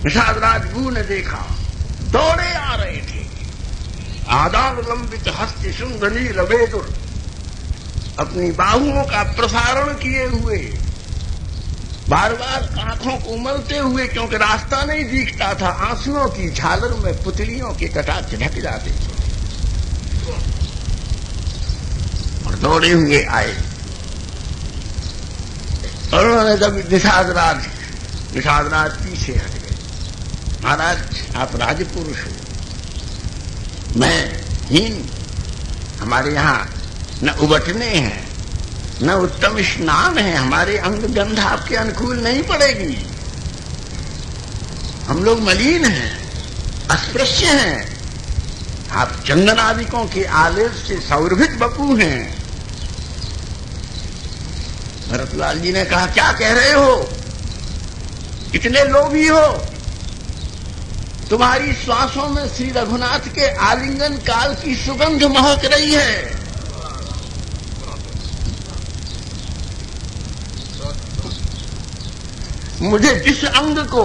निषाद राजगुरु ने देखा, दौड़े आ रहे थे, आदान लंबित हस्त शुंभ नील वेदुर, अपनी बाहुओं का प्रसारण किए हुए, बार बार आंखों को मलते हुए, क्योंकि रास्ता नहीं दिखता था, आंसुओं की झालर में पुतलियों के कटाक्ष ढक जाते थे, और दौड़े हुए आए। और उन्होंने जब निषाद राज पीछे हट गए। महाराज, आप राजपुरुष हो, मैं हीन, हमारे यहां न उबटने हैं न उत्तम स्नान है, हमारे अंग गंध आपके अनुकूल नहीं पड़ेगी, हम लोग मलिन हैं, अस्पृश्य हैं, आप चंदनादिकों के आलेप से सौरभित बपू हैं। भरतलाल जी ने कहा, क्या कह रहे हो, इतने लोभी हो, तुम्हारी श्वासों में श्री रघुनाथ के आलिंगन काल की सुगंध महक रही है। मुझे जिस अंग को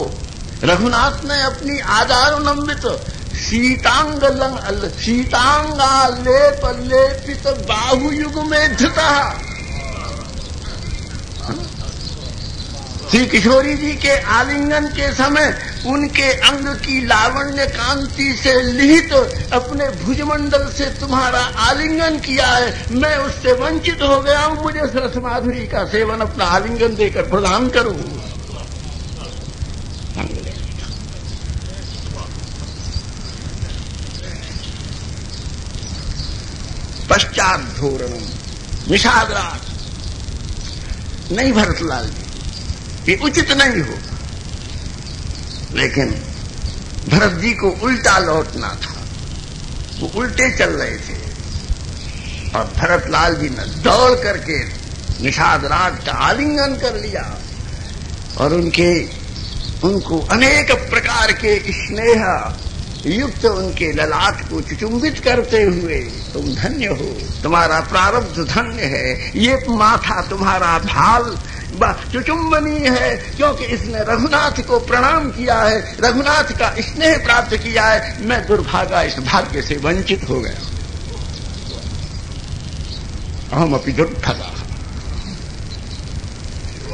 रघुनाथ ने अपनी आधारोलंबित शीतांगालेप लेपित बाहुयुग में धृता, श्री किशोरी जी के आलिंगन के समय उनके अंग की लावण्य कांति से लिहित अपने भुजमंडल से तुम्हारा आलिंगन किया है, मैं उससे वंचित हो गया हूं, मुझे सरस माधुरी का सेवन अपना आलिंगन देकर प्रदान करूं। पश्चात धोरणम, निषाद राज, नहीं भरतलाल जी, ये उचित नहीं हो। लेकिन भरत जी को उल्टा लौटना था, वो उल्टे चल रहे थे, और भरतलाल जी ने दौड़ करके निषाद राज का आलिंगन कर लिया, और उनको अनेक प्रकार के स्नेह युक्त उनके ललाट को चुचुंबित करते हुए, तुम धन्य हो, तुम्हारा प्रारब्ध धन्य है, ये माथा तुम्हारा भाल चुचुंबनीय है, क्योंकि इसने रघुनाथ को प्रणाम किया है, रघुनाथ का स्नेह प्राप्त किया है, मैं दुर्भागा इस भाग्य से वंचित हो गया, अहम अपि दुर्भागा।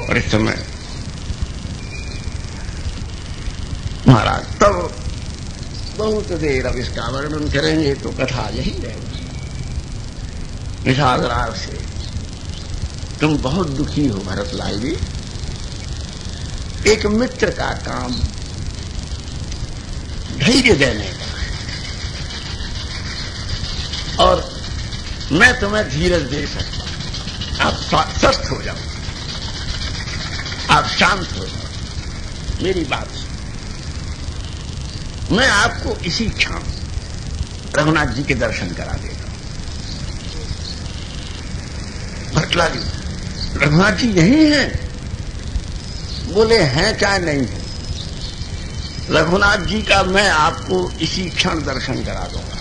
और इस समय महाराज तब बहुत देर अब इसका वर्णन करेंगे तो कथा यही रहेगी। निषाद राज से, तुम बहुत दुखी हो भरतलाल जी, एक मित्र का काम धैर्य देने का है, और मैं तुम्हें धीरज दे सकता हूं, आप स्वस्थ हो जाओ, आप शांत हो जाओ, मेरी बात सुनो, मैं आपको इसी क्षण रघुनाथ जी के दर्शन करा देता हूं। भरतलाल जी, रघुनाथ जी यही हैं? बोले, हैं चाहे नहीं है, रघुनाथ जी का मैं आपको इसी क्षण दर्शन करा दूंगा,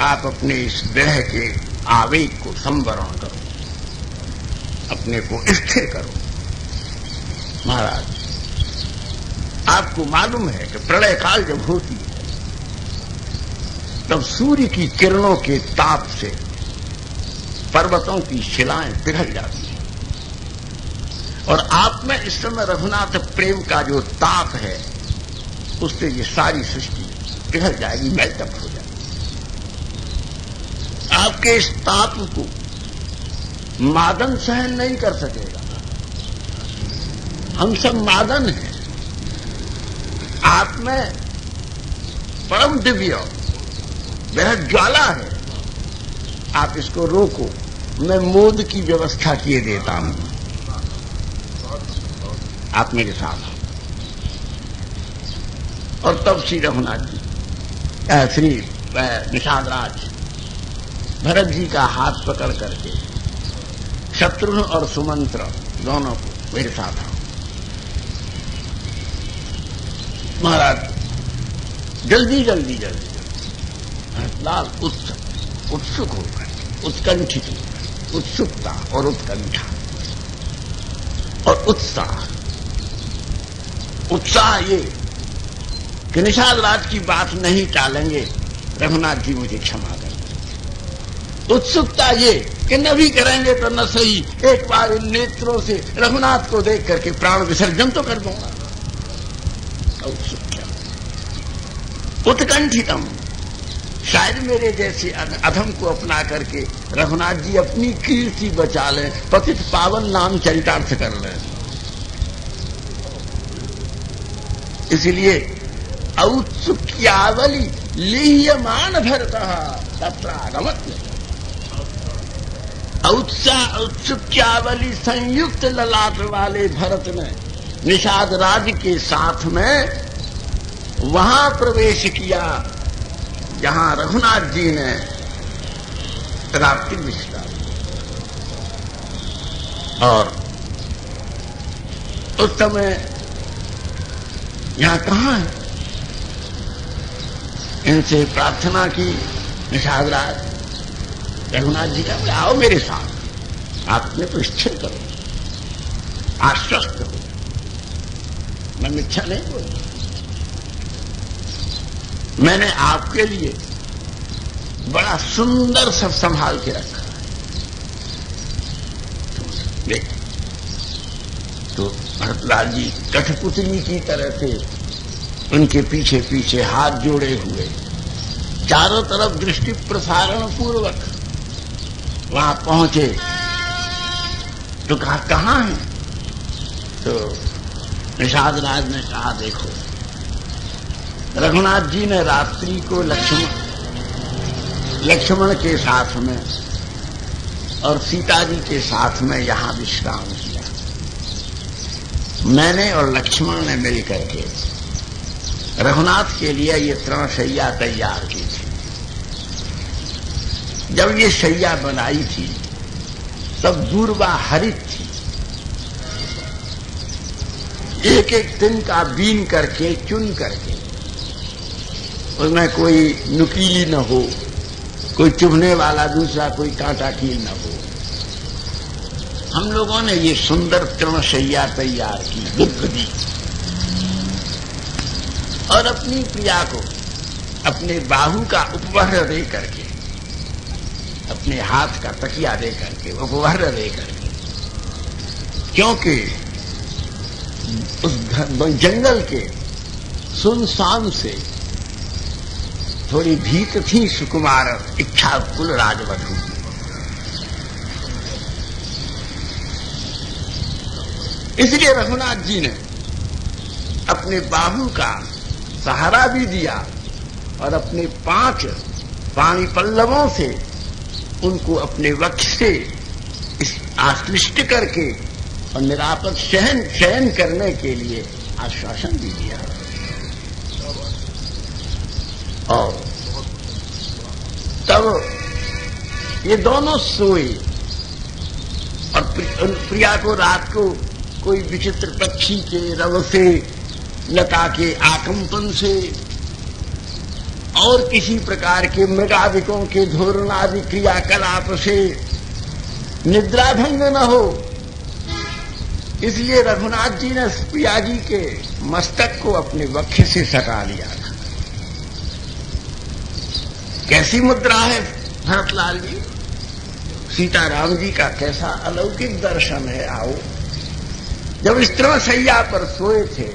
आप अपने इस विरह के आवेग को संवरण करो, अपने को स्थिर करो। महाराज, आपको मालूम है कि प्रलय काल जब होती है तब सूर्य की किरणों के ताप से पर्वतों की शिलाएं पिघल जाती हैं, और आप में इस समय रघुनाथ प्रेम का जो ताप है उससे ये सारी सृष्टि पिघल जाएगी, मेल्टअप हो जाएगी। आपके इस ताप को मादन सहन नहीं कर सकेगा, हम सब मादन हैं, आप में परम दिव्य वह ज्वाला है, आप इसको रोको, मैं मोद की व्यवस्था किए देता हूं, आप मेरे साथ आओ। और तब श्री रघुनाथ जी, श्री निषाद राज भरत जी का हाथ पकड़ करके शत्रुघ्न और सुमंत्र दोनों को मेरे साथ आओ। महाराज जल्दी जल्दी जल्दी लाल उत्सुक हो गए, उत्कंठित हो गए, उत्सुकता और उत्कंठा और उत्साह उत्साह ये कि निषाद राज की बात नहीं टालेंगे, रघुनाथ जी मुझे क्षमा कर दें। उत्सुकता ये कि न भी करेंगे तो न सही, एक बार इन नेत्रों से रघुनाथ को देख करके प्राण विसर्जन तो कर दूंगा। उत्सुकता, उत्कंठितम, शायद मेरे जैसे अधम को अपना करके रघुनाथ जी अपनी कीर्ति बचा लें, पतित पावन नाम चरितार्थ कर लें। इसलिए औत्सुक्यावली लीयमान भरतः तत्रागमत्। औत्सुक्यावली संयुक्त ललाट वाले भरत ने निषाद राज के साथ में वहां प्रवेश किया जहां रघुनाथ जी ने रात्रि विश्राम। और उस समय यहां कहां है, इनसे प्रार्थना की निषाद राज, रघुनाथ जी का बोले आओ मेरे साथ, आपने तो स्थिर करो, आश्वस्त हो, मैं मिथ्या नहीं बोलूं, मैंने आपके लिए बड़ा सुंदर सब संभाल के रखा है। देख तो भरतलाल जी कठपुतली की तरह थे, उनके पीछे पीछे हाथ जोड़े हुए, चारों तरफ दृष्टि प्रसारण पूर्वक वहां पहुंचे। तो कहा कहां है? तो निषाद राज ने कहा देखो, रघुनाथ जी ने रात्रि को लक्ष्मण के साथ में और सीता जी के साथ में यहां विश्राम किया। मैंने और लक्ष्मण ने मिलकर के रघुनाथ के लिए ये तृणशैया तैयार की थी। जब ये शैया बनाई थी तब दूर्वा हरित थी, एक एक दिन का बीन करके चुन करके, उसमें कोई नुकीली न हो, कोई चुभने वाला दूसरा कोई कांटा कील न हो। हम लोगों ने ये सुंदर तृणशैया तैयार की, दुर्ग दी, और अपनी प्रिया को अपने बाहु का उपहार दे करके, अपने हाथ का तकिया दे करके, उपहार दे करके, क्योंकि उस जंगल के सुनसान से थोड़ी भीत थी सुकुमार इच्छा कुल राजवधु। इसलिए रघुनाथ जी ने अपने बाहु का सहारा भी दिया और अपने 5 पाणी पल्लवों से उनको अपने वक्ष से आश्लिष्ट करके और निरापद शयन करने के लिए आश्वासन भी दिया। और तब ये दोनों सोए और प्रिया को रात को कोई विचित्र पक्षी के रव से, लता के आकंपन से और किसी प्रकार के मृगादिकों के धोरणादि क्रियाकलाप से निद्रा भंग न हो, इसलिए रघुनाथ जी ने प्रिया जी के मस्तक को अपने वक्ष से सटा लिया था। कैसी मुद्रा है भरतलाल जी, सीताराम जी का कैसा अलौकिक दर्शन है। आओ, जब इस तृणशैया पर सोए थे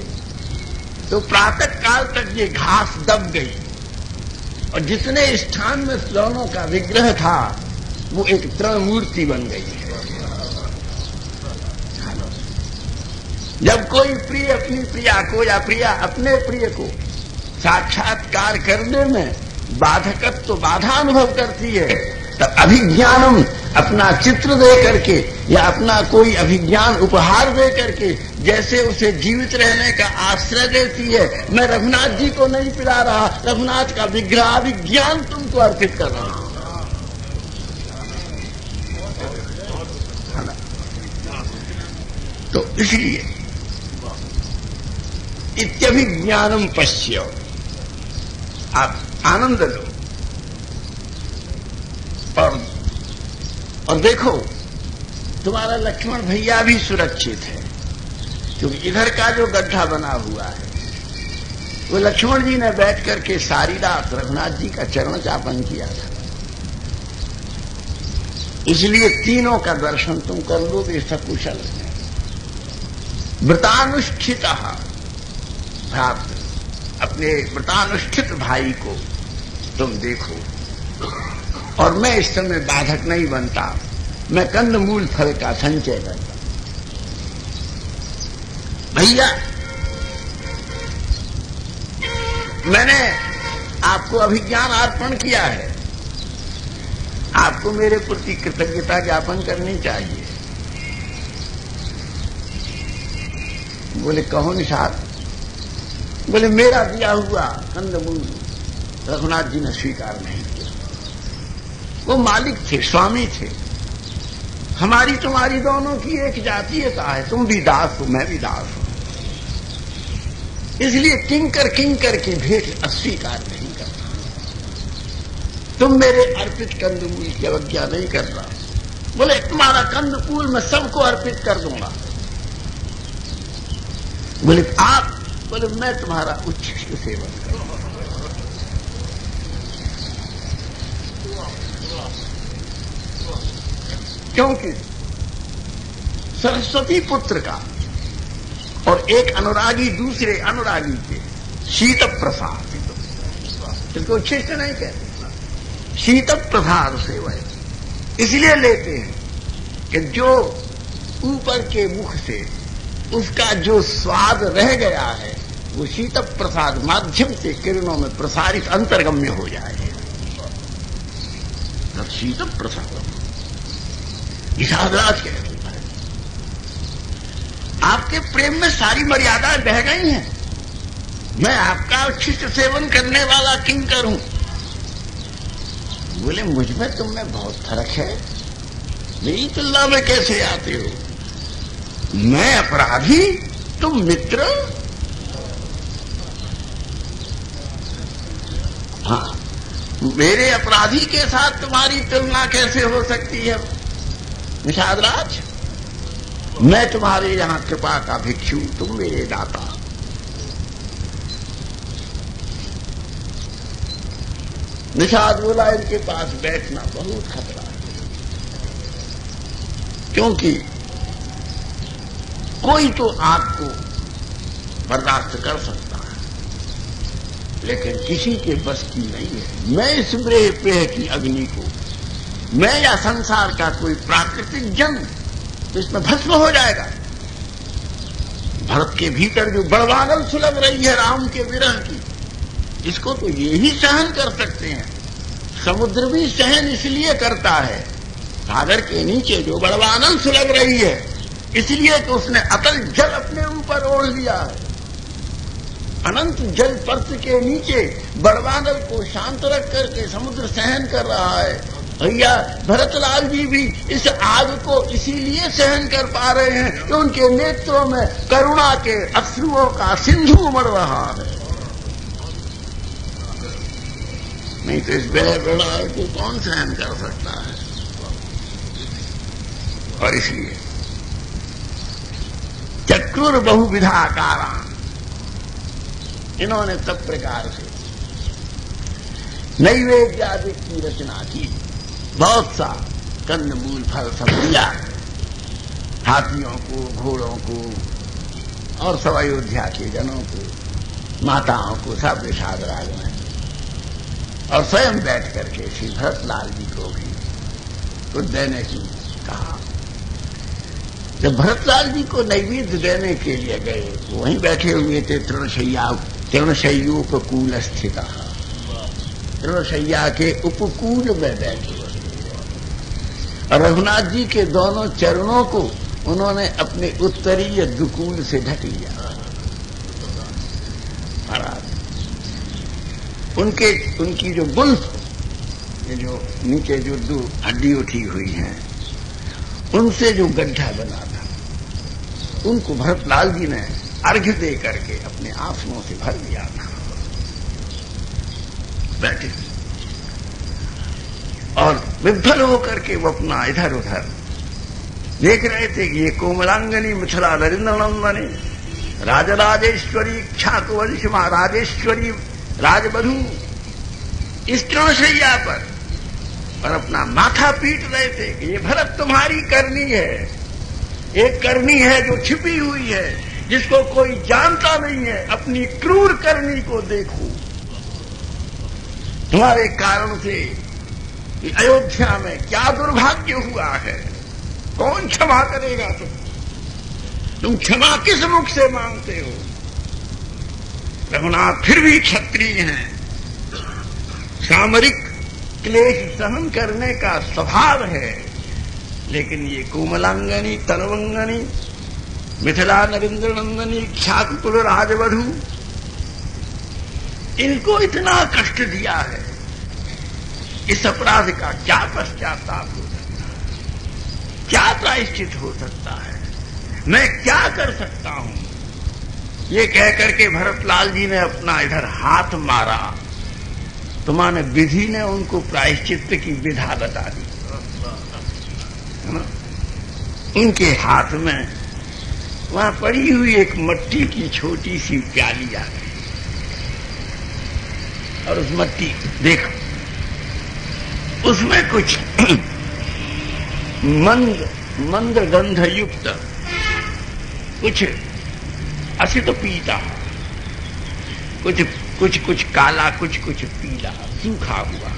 तो प्रातः काल तक ये घास दब गई और जितने स्थान में दोनों का विग्रह था वो एक तृण मूर्ति बन गई है। जब कोई प्रिय अपनी प्रिया को या प्रिया अपने प्रिय को साक्षात्कार करने में बाधकत्व तो बाधा अनुभव करती है, तब अभिज्ञानम अपना चित्र दे करके या अपना कोई अभिज्ञान उपहार दे करके जैसे उसे जीवित रहने का आश्रय देती है। मैं रघुनाथ जी को नहीं पिला रहा, रघुनाथ का विग्रह अभिज्ञान तुमको अर्पित कर रहा हूं। तो इसलिए इत्यभिज्ञानम पश्य, आप आनंद लो और देखो तुम्हारा लक्ष्मण भैया भी सुरक्षित है, क्योंकि इधर का जो गड्ढा बना हुआ है वो लक्ष्मण जी ने बैठ करके सारी रात रघुनाथ जी का चरण चापन किया था। इसलिए तीनों का दर्शन तुम कर लो वे सकुशल हैं। व्रतानुष्ठित भ्रात, अपने व्रतानुष्ठित भाई को तुम देखो। और मैं इस समय बाधक नहीं बनता, मैं कंदमूल फल का संचय करता। भैया मैंने आपको अभिज्ञान अर्पण किया है, आपको मेरे प्रति कृतज्ञता ज्ञापन करनी चाहिए। बोले कहो निषाद। बोले मेरा दिया हुआ कंदमूल रघुनाथ जी ने स्वीकार नहीं किया। वो मालिक थे, स्वामी थे। हमारी तुम्हारी दोनों की एक जातीयता है, तुम भी दास हो मैं भी दास हूं, इसलिए किंकर की भेंट अस्वीकार नहीं करता। तुम मेरे अर्पित कंदमूल की अवज्ञा नहीं कर रहा। बोले तुम्हारा कंदमूल मैं सबको अर्पित कर दूंगा। बोले आप? बोले मैं तुम्हारा उच्छिष्ट सेवन करूंगा। क्योंकि सरस्वती पुत्र का और एक अनुरागी दूसरे अनुरागी के शीत प्रसाद, इसको उच्छिष्ट नहीं कहते, शीत प्रसाद सेवन इसलिए लेते हैं कि जो ऊपर के मुख से उसका जो स्वाद रह गया है वो शीत प्रसाद माध्यम से किरणों में प्रसारित अंतर्गम्य हो जाए। तब शीत प्रसाद निषादराज कहते हैं आपके प्रेम में सारी मर्यादाएं बह गई हैं। मैं आपका उच्छिष्ट सेवन करने वाला किंकर हूं। बोले मुझ में तुम में बहुत फर्क है, मेरी तुलना में कैसे आते हो? मैं अपराधी, तुम मित्र। हाँ, मेरे अपराधी के साथ तुम्हारी तुलना कैसे हो सकती है निषादराज? मैं तुम्हारे यहां कृपा का भिक्षु, तुम मेरे दाता। निषाद बोला इनके पास बैठना बहुत खतरा है, क्योंकि कोई तो आपको बर्दाश्त कर सकता है लेकिन किसी के बस की नहीं है। मैं इस प्रेह की अग्नि को, मैं या संसार का कोई प्राकृतिक जन तो इसमें भस्म हो जाएगा। भरत के भीतर जो बड़वागल सुलग रही है राम के विरह की, इसको तो ये ही सहन कर सकते हैं। समुद्र भी सहन इसलिए करता है, सागर के नीचे जो बड़वागल सुलग रही है इसलिए कि उसने अतल जल अपने ऊपर ओढ़ लिया है। अनंत जल पर्त के नीचे बड़वागल को शांत रख करके समुद्र सहन कर रहा है। भैया भरतलाल जी भी इस आग को इसीलिए सहन कर पा रहे हैं कि उनके नेत्रों में करुणा के अश्रुओं का सिंधु उमड़ रहा है। नहीं तो इस बेड़ा को कौन सहन कर सकता है? और इसलिए चक्रुर बहुविधाकारा, इन्होंने सब प्रकार से नैवेद्यादि की रचना की। बहुत सा कंदमूल फल सब दिया हाथियों को, घोड़ों को और सब अयोध्या के जनों को, माताओं को, सब निषादराज ने। और स्वयं बैठ करके श्री भरतलाल जी को भी कुछ देने की कहा। जब भरतलाल जी को नैवेद्य देने के लिए गए वहीं बैठे हुए थे तृणशय्योपकूल स्थित, तृणशय्या के उपकूल में बैठे और रघुनाथ जी के दोनों चरणों को उन्होंने अपने उत्तरीय दुकूल से ढक लिया। महाराज उनकी जो गुल्फ, ये जो नीचे जो दो हड्डी उठी हुई हैं, उनसे जो गड्ढा बना था उनको भरतलाल जी ने अर्घ्य दे करके अपने आंसुओं से भर दिया था। बैठे और विभ्वल होकर के वो अपना इधर उधर देख रहे थे कि ये कोमलांगनी मिथिला नरेंद्र नंदनी राजराजेश्वरी इक्ष्वाकुवंश राजेश्वरी राजवधू इस तृणशैया पर और अपना माथा पीट रहे थे कि ये भरत तुम्हारी करनी है, एक करनी है जो छिपी हुई है, जिसको कोई जानता नहीं है। अपनी क्रूर करनी को देखो, तुम्हारे कारण से अयोध्या में क्या दुर्भाग्य हुआ है। कौन क्षमा करेगा? तुम क्षमा किस मुख से मांगते हो? रघुनाथ फिर भी क्षत्रिय हैं, सामरिक क्लेश सहन करने का स्वभाव है, लेकिन ये कोमलांगनी तनवंगनी मिथिला नरेंद्र नंदनी इक्ष्वाकुकुल राजवधू, इनको इतना कष्ट दिया है, इस अपराध का क्या पश्चाताप हो सकता है? क्या प्रायश्चित हो सकता है? मैं क्या कर सकता हूं? ये कहकर के भरतलाल जी ने अपना इधर हाथ मारा, तो माने विधि ने उनको प्रायश्चित की विधा बता दी। उनके हाथ में वहां पड़ी हुई एक मट्टी की छोटी सी प्याली आ गई, और उस मट्टी देखो, उसमें कुछ मंद गंध युक्त कुछ असित पीता, कुछ काला, कुछ पीला, सूखा हुआ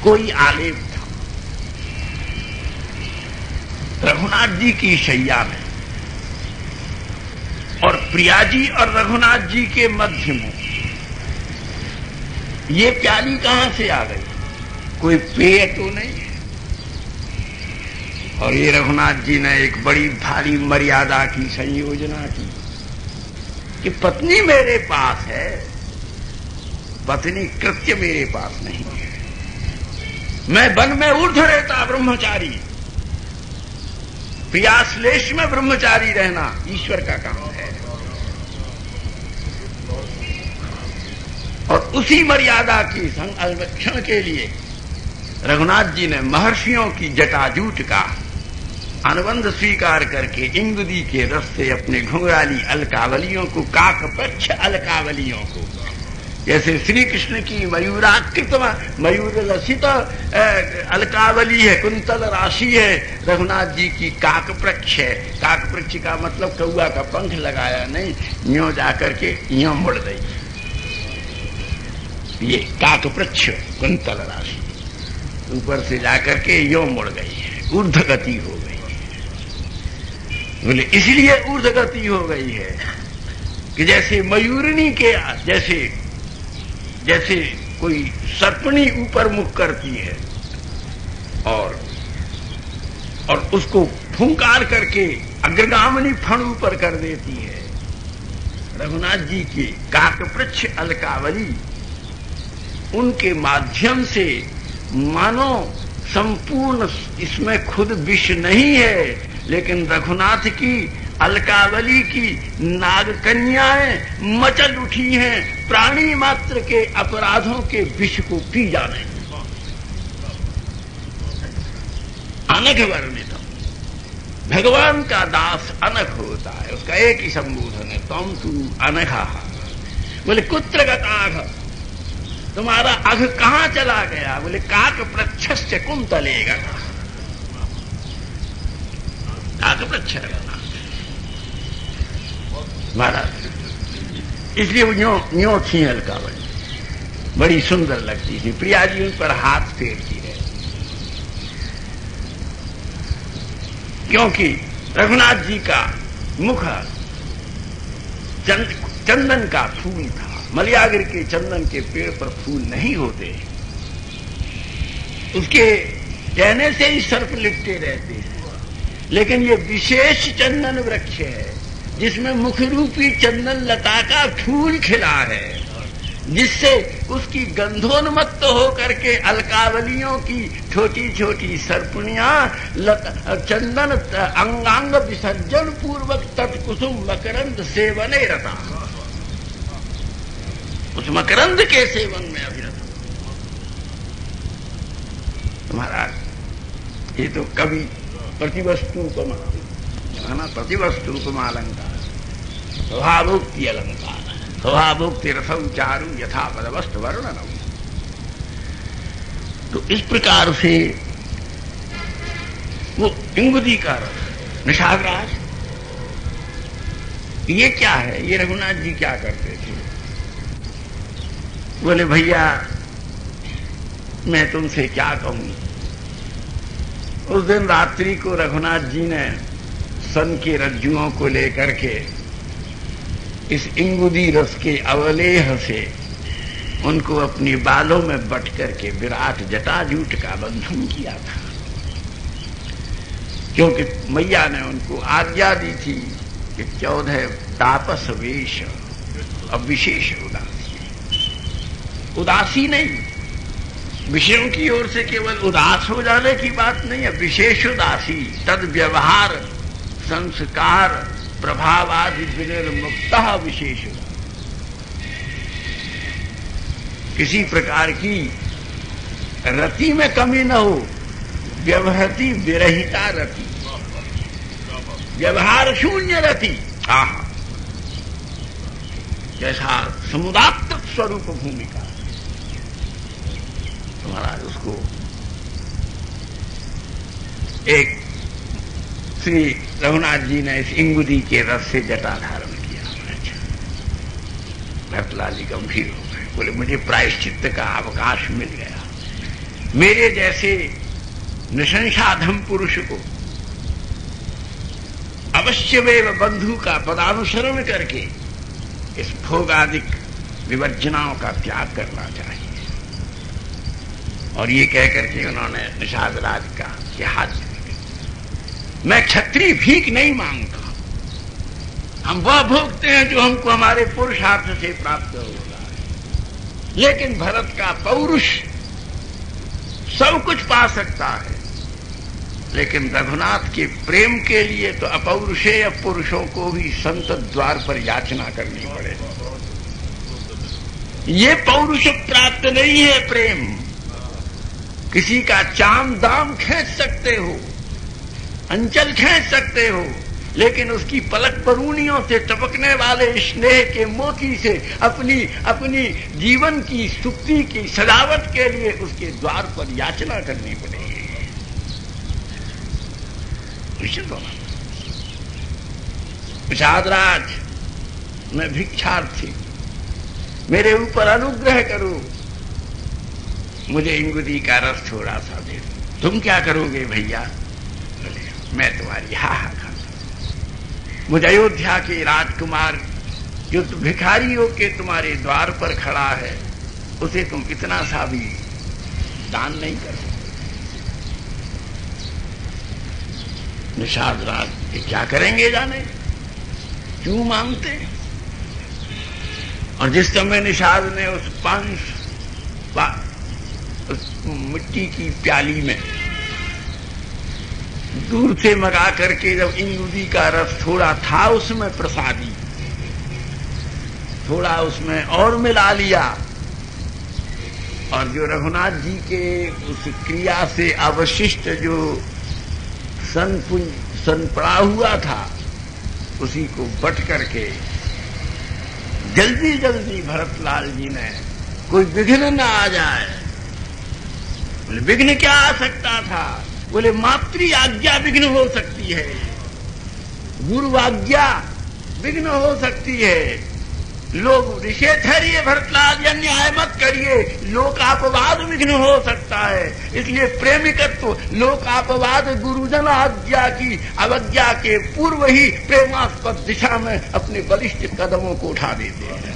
कोई आलेप था। रघुनाथ जी की शैया में और प्रिया जी और रघुनाथ जी के मध्य में ये प्याली कहां से आ गई? कोई पेय तो नहीं है। और ये रघुनाथ जी ने एक बड़ी भारी मर्यादा की संयोजना की कि पत्नी मेरे पास है, पत्नी कृत्य मेरे पास नहीं है। मैं वन में ऊर्ध्व रहता ब्रह्मचारी, प्रियाश्लेष में ब्रह्मचारी रहना ईश्वर का काम है। और उसी मर्यादा की संरक्षण के लिए रघुनाथ जी ने महर्षियों की जटाजूट का अनुबंध स्वीकार करके इंगुदी के रस से अपने घुंघराली अलकावलियों को, काकपक्ष अलकावलियों को, जैसे श्री कृष्ण की मयूराकृत मयूर लसित अलकावली है, कुंतल राशि है, रघुनाथ जी की काकपक्ष है। काकपक्ष का मतलब कौआ का पंख लगाया नहीं, यूं जाकर के यूं मुड़ गई, ये काकपक्ष कुंतल राशि ऊपर से जाकर के यूं मुड़ गई है, ऊर्ध्व गति हो गई। बोले इसलिए ऊर्ध्व गति हो गई है कि जैसे मयूरनी के जैसे कोई सर्पणी ऊपर मुख करती है और उसको फुंकार करके अग्रगामिनी फण ऊपर कर देती है। रघुनाथ जी की काकपृच्छ अलकावली उनके माध्यम से मानो संपूर्ण, इसमें खुद विष नहीं है, लेकिन रघुनाथ की अलकावली की नागकन्याएं मचल उठी हैं, प्राणी मात्र के अपराधों के विष को पी जाने। अनघ वर्णित, भगवान का दास अनघ होता है, उसका एक ही संबोधन है, तम तू अनघा। बोले कुत्र गताघ, तुम्हारा अघ कहां चला गया? बोले काकपृच्छस्य कुंतलेगा, काकपृच्छ महाराज। इसलिए वो न्यो थी अलकावली, बड़ी सुंदर लगती थी। प्रिया जी उन पर हाथ फेरती है, क्योंकि रघुनाथ जी का मुख चंदन का फूल था। मलयागिर के चंदन के पेड़ पर फूल नहीं होते, उसके कहने से ही सर्प लिपटे रहते हैं, लेकिन ये विशेष चंदन वृक्ष है जिसमें मुखरूपी चंदन लता का फूल खिला है, जिससे उसकी गंधोन्मत्त होकर के अलकावलियों की छोटी छोटी सर्पणियां चंदन अंगांग विसर्जन पूर्वक तत्कुसुम मकरंद सेवने रता, उस मकरंद के सेवन में अभिरत। महाराज ये तो कवि प्रतिवस्तु को है ना, प्रतिवस्तु उपमालंकार, स्वभावोक्ति अलंकार, स्वभावोक्ति रसम चारु यथा पदवस्तु वर्णनम। तो इस प्रकार से वो इंगुदी का रस, निषादराज, ये क्या है? ये रघुनाथ जी क्या करते थे? बोले भैया मैं तुमसे क्या कहूं। उस दिन रात्रि को रघुनाथ जी ने सन के रज्जुओं को लेकर के इस इंगुदी रस के अवलेह से उनको अपनी बालों में बट करके विराट जटाजूट का बंधन किया था, क्योंकि मैया ने उनको आज्ञा दी थी कि 14 तापस वेश। अब विशेष उदासी नहीं, विषयों की ओर से केवल उदास हो जाने की बात नहीं है, विशेष उदासी, तद व्यवहार संस्कार प्रभाव आदि विनिर्मुक्त विशेष उदासी। किसी प्रकार की रति में कमी न हो, व्यवहति विरहिता रति, व्यवहार शून्य रति। आहा, जैसा समुदात्मक स्वरूप भूमिका महाराज, उसको एक श्री रघुनाथ जी ने इस इंगुदी के रस से जटा धारण किया। भरतलाल जी गंभीर हो गए, बोले मुझे प्रायश्चित्त का अवकाश मिल गया। मेरे जैसे निशंसाधम पुरुष को अवश्यमेव बंधु का पदानुसरण करके इस भोगादिक विवर्जनाओं का त्याग करना चाहिए। और ये कह करके उन्होंने निषाद राज का कि हाथ मैं क्षत्रिय भीख नहीं मांगता, हम वह भोगते हैं जो हमको हमारे पुरुषार्थ से प्राप्त होगा है। लेकिन भरत का पौरुष सब कुछ पा सकता है, लेकिन रघुनाथ के प्रेम के लिए तो अपौरुषेय पुरुषों को भी संत द्वार पर याचना करनी पड़ेगी। ये पौरुष प्राप्त नहीं है प्रेम। किसी का चाम दाम खींच सकते हो, अंचल खींच सकते हो, लेकिन उसकी पलक परूनियों से टपकने वाले स्नेह के मोती से अपनी जीवन की सुक्ति की सजावट के लिए उसके द्वार पर याचना करनी पड़ेगी। निषादराज, मैं भिक्षार्थी, मेरे ऊपर अनुग्रह करो, मुझे इंगुदी का रस थोड़ा सा दे। तुम क्या करोगे भैया? बोले मैं तुम्हारी हा खाता। मुझे अयोध्या के राजकुमार जो भिखारी होके तुम्हारे द्वार पर खड़ा है, उसे तुम इतना सा भी दान नहीं कर सकते। निषाद राज ये क्या करेंगे जाने, क्यों मांगते? और जिस समय निषाद ने उस उस मिट्टी की प्याली में दूर से मंगा करके जब इंगुदी का रस थोड़ा था उसमें प्रसादी, थोड़ा उसमें और मिला लिया, और जो रघुनाथ जी के उस क्रिया से अवशिष्ट जो सन पड़ा हुआ था, उसी को बट करके जल्दी जल्दी भरतलाल जी ने, कोई विघ्न न आ जाए। बोले विघ्न क्या आ सकता था? बोले मातृ आज्ञा विघ्न हो सकती है, गुरु आज्ञा विघ्न हो सकती है। लोग ऋषि ठहरिए भरतलाल, अन्याय मत करिए, लोकापवाद विघ्न हो सकता है। इसलिए प्रेमिकत्व लोकापवाद गुरुजन आज्ञा की अवज्ञा के पूर्व ही प्रेमास्पद दिशा में अपने बलिष्ठ कदमों को उठा देते हैं।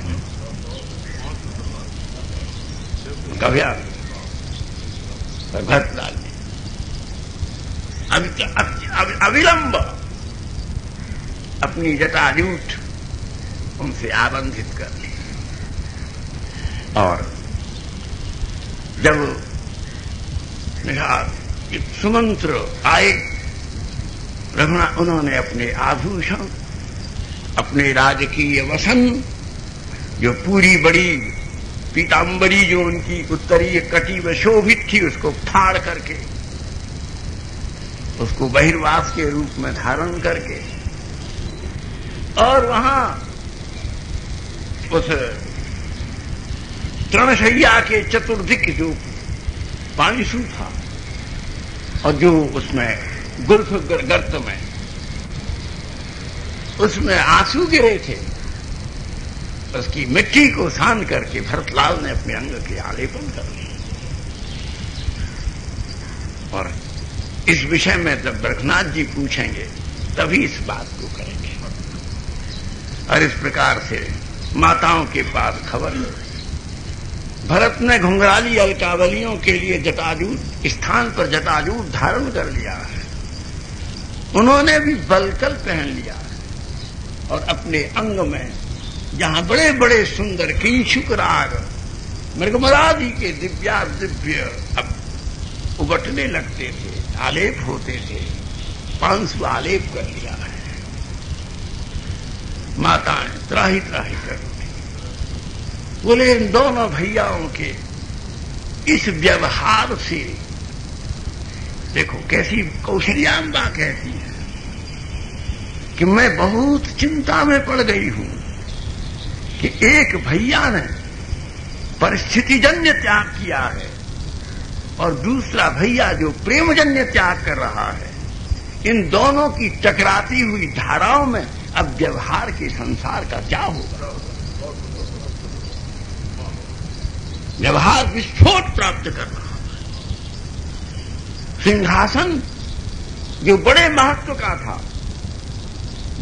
कव्या भरतलाल ने अविलंब अपनी जटाजूट उनसे आबंधित कर ली, और जब निषाद सुमंत्र आए, रघुनाथ उन्होंने अपने आभूषण, अपने राजकीय वसन, जो पूरी बड़ी पीतांबरी जो उनकी उत्तरीय कटी में शोभित थी, उसको फाड़ करके, उसको बहिर्वास के रूप में धारण करके और वहां उस तृणशैया के चतुर्दिक जो पानीसू था और जो उसमें गुल्फ गर्त में उसमें आंसू गिरे थे, उसकी मिट्टी को सान करके भरतलाल ने अपने अंग के आलेपन कर लिया। और इस विषय में जब रघुनाथ जी पूछेंगे तभी इस बात को करेंगे। और इस प्रकार से माताओं के पास खबर भरत ने घुंघराली अलकावलियों के लिए जटाजूट स्थान पर जटाजूट धारण कर लिया है। उन्होंने भी बलकल पहन लिया है और अपने अंग में जहां बड़े बड़े सुंदर किंशुक राग मृगमरादि के दिव्य अब उबटने लगते थे, आलेप होते थे, 500 आलेप कर लिया है। माताएं त्राही त्राही कर उठी। बोले इन दोनों भैयाओं के इस व्यवहार से देखो कैसी कौशल्याम्बा कहती है कि मैं बहुत चिंता में पड़ गई हूं कि एक भैया ने परिस्थितिजन्य त्याग किया है और दूसरा भैया जो प्रेमजन्य त्याग कर रहा है। इन दोनों की टकराती हुई धाराओं में अब व्यवहार के संसार का क्या होगा? व्यवहार विस्फोट प्राप्त कर रहा है। सिंहासन जो बड़े महत्व का था,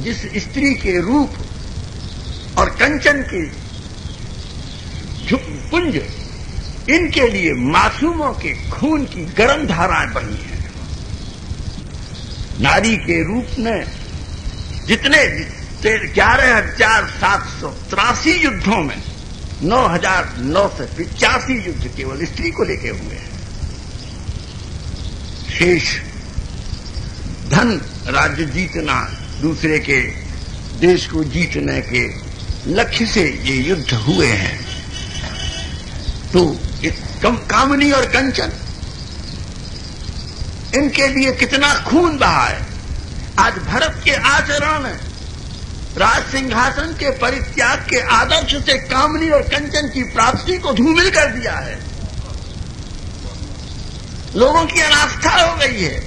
जिस स्त्री के रूप और कंचन के पुंज, इनके लिए मासूमों के खून की गर्म धाराएं बही हैं। नारी के रूप ने जितने 11,783 युद्धों में 9,985 युद्ध केवल स्त्री को लेके हुए हैं। शेष धन राज्य जीतना, दूसरे के देश को जीतने के लक्ष्य से ये युद्ध हुए हैं। तो कामनी और कंचन, इनके लिए कितना खून बहा है। आज भरत के आचरण ने राज सिंहासन के परित्याग के आदर्श से कामनी और कंचन की प्राप्ति को धूमिल कर दिया है। लोगों की अनास्था हो गई है।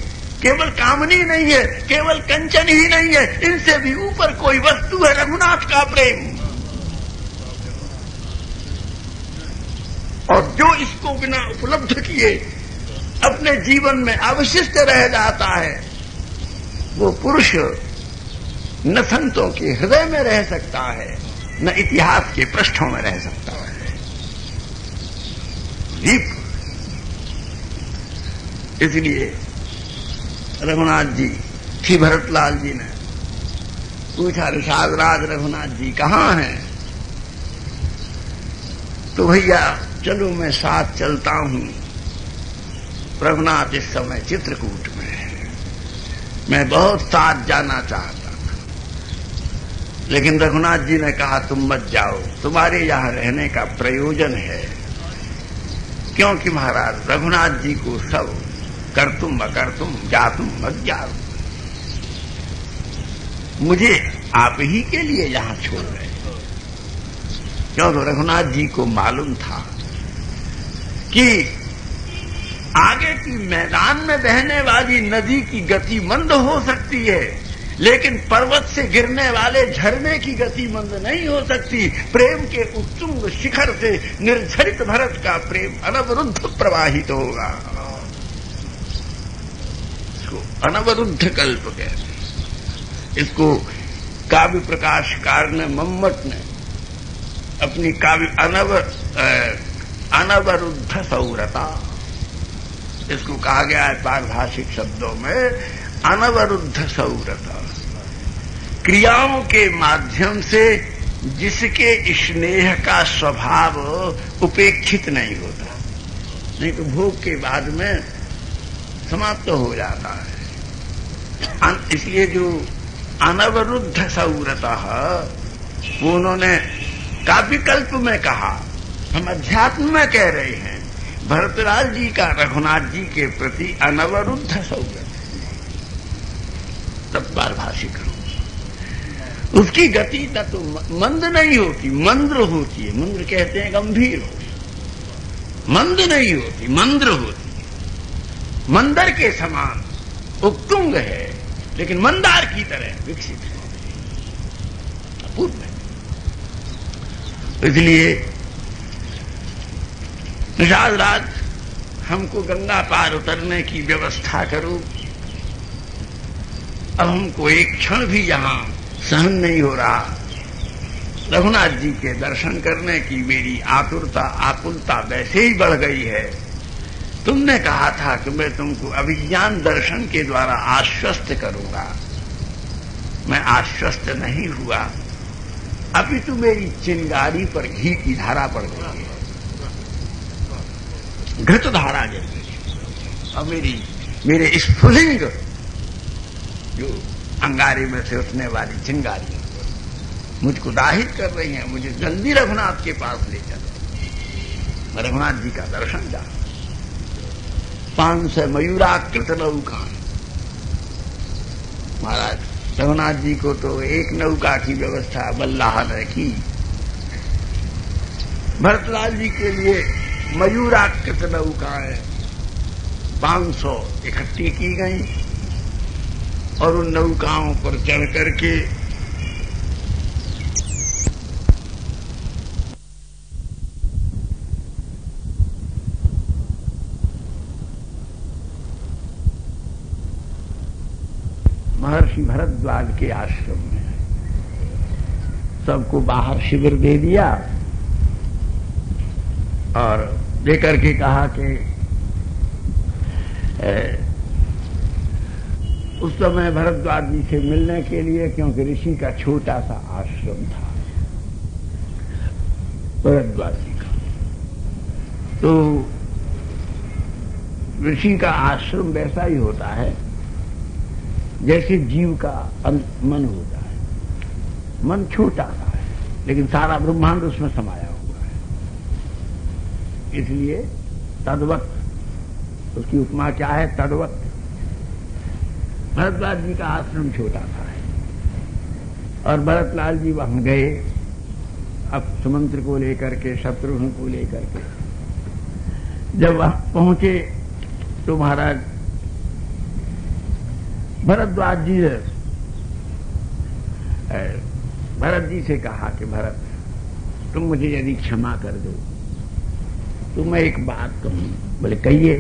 केवल कामनी नहीं है, केवल कंचन ही नहीं है, इनसे भी ऊपर कोई वस्तु है, रघुनाथ का प्रेम। और जो इसको बिना उपलब्ध किए अपने जीवन में अवशिष्ट रह जाता है, वो पुरुष न संतों के हृदय में रह सकता है, न इतिहास के पृष्ठों में रह सकता है। इसलिए रघुनाथ जी, श्री भरतलाल जी ने पूछा, ऋषाधराज रघुनाथ जी कहाँ हैं? तो भैया चलो मैं साथ चलता हूं। रघुनाथ इस समय चित्रकूट में है। मैं बहुत साथ जाना चाहता था, लेकिन रघुनाथ जी ने कहा तुम मत जाओ, तुम्हारे यहां रहने का प्रयोजन है। क्योंकि महाराज रघुनाथ जी को सब करतुम अकर्तुम जातुम अज्ञातुम, मुझे आप ही के लिए यहां छोड़ रहे। क्यों? तो रघुनाथ जी को मालूम था कि आगे की मैदान में बहने वाली नदी की गति मंद हो सकती है, लेकिन पर्वत से गिरने वाले झरने की गति मंद नहीं हो सकती। प्रेम के उत्तुंग शिखर से निर्झरित भरत का प्रेम अनवरुद्ध प्रवाहित होगा। इसको अनवरुद्ध कल्प कहते। इसको काव्य प्रकाशकार ने, मम्मट ने अपनी काव्य अनवरुद्ध सौरता, इसको कहा गया है पारिभाषिक शब्दों में अनवरुद्ध सौरता। क्रियाओं के माध्यम से जिसके स्नेह का स्वभाव उपेक्षित नहीं होता, नहीं तो भोग के बाद में समाप्त हो जाता है। इसलिए जो अनवरुद्ध सौरता वो उन्होंने काव्यकल्प में कहा, हम अध्यात्म में कह रहे हैं। भरतलाल जी का रघुनाथ जी के प्रति अनवरुद्ध सौगत, तब पारिभाषिक रूप। उसकी गति न तो मंद नहीं होती, मंद्र होती है। मंद्र कहते हैं गंभीर हो, मंद नहीं होती, मंद्र होती है। मंदर के समान उत्तुंग है, लेकिन मंदार की तरह विकसित है, अपूर्व है। इसलिए निषाद राज, हमको गंगा पार उतरने की व्यवस्था करो। अब हमको एक क्षण भी यहां सहन नहीं हो रहा। रघुनाथ जी के दर्शन करने की मेरी आतुरता, आकुलता वैसे ही बढ़ गई है। तुमने कहा था कि मैं तुमको अभिज्ञान दर्शन के द्वारा आश्वस्त करूंगा, मैं आश्वस्त नहीं हुआ। अभी तो मेरी चिंगारी पर घी की धारा पड़ गई है, घृत धारा जैसे। अब मेरे स्फुलिंग जो अंगारे में से उठने वाली चिंगारी मुझको दाहित कर रही हैं। मुझे जल्दी रघुनाथ के पास ले चलो, मैं रघुनाथ जी का दर्शन जा। 500 मयूराकृत नौका। महाराज रघुनाथ जी को तो एक नौका की व्यवस्था बल्लाह ने की। भरतलाल जी के लिए मयूराकृत नौकाएं 500 इकट्ठी की गई और उन नौकाओं पर चढ़ करके महर्षि भरद्वाज के आश्रम में सबको बाहर शिविर दे दिया और देकर के कहा कि उस समय भरद्वाज जी से मिलने के लिए, क्योंकि ऋषि का छोटा सा आश्रम था भरद्वाज जी का, तो ऋषि का आश्रम वैसा ही होता है जैसे जीव का मन होता है। मन छोटा सा है लेकिन सारा ब्रह्मांड उसमें समाया हुआ है, इसलिए तद्वत, उसकी उपमा क्या है, तद्वत। भरतलाल जी का आश्रम छोटा सा है और भरतलाल जी वहां गए अब सुमंत्र को लेकर के, शत्रुघ्न को लेकर के। जब वहां पहुंचे तो महाराज भरद्वाज जी ने भरत जी से कहा कि भरत, तुम मुझे यदि क्षमा कर दो तो मैं एक बात कहूं। बोले कहिए।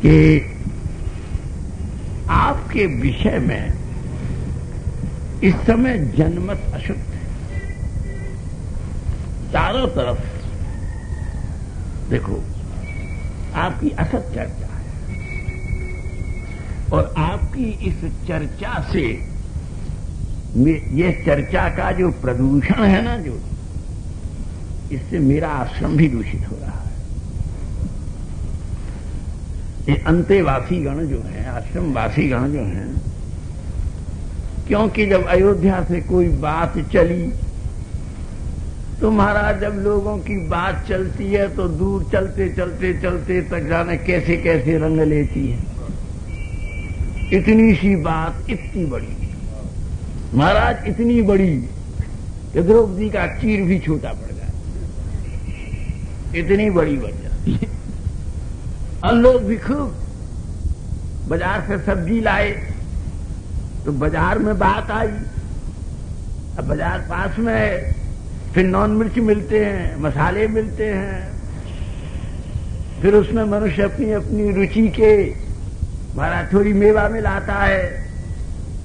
कि आपके विषय में इस समय जनमत अशुद्ध है, चारों तरफ देखो आपकी असत चर्चा है और आपकी इस चर्चा से, ये चर्चा का जो प्रदूषण है ना, जो इससे मेरा आश्रम भी दूषित हो रहा है। ये अंतेवासी गण जो हैं, आश्रमवासी गण जो हैं, क्योंकि जब अयोध्या से कोई बात चली तो महाराज जब लोगों की बात चलती है तो दूर चलते चलते चलते तक जाने कैसे कैसे रंग लेती है। इतनी सी बात इतनी बड़ी, महाराज इतनी बड़ी कि द्रौपदी का चीर भी छोटा पड़ जाए, इतनी बड़ी बन जाती है। और लोग भी खूब बाजार से सब्जी लाए तो बाजार में बात आई, अब बाजार पास में है, फिर नॉन मिर्च मिलते हैं, मसाले मिलते हैं, फिर उसमें मनुष्य अपनी अपनी रुचि के महाराज थोड़ी मेवा मिलाता है।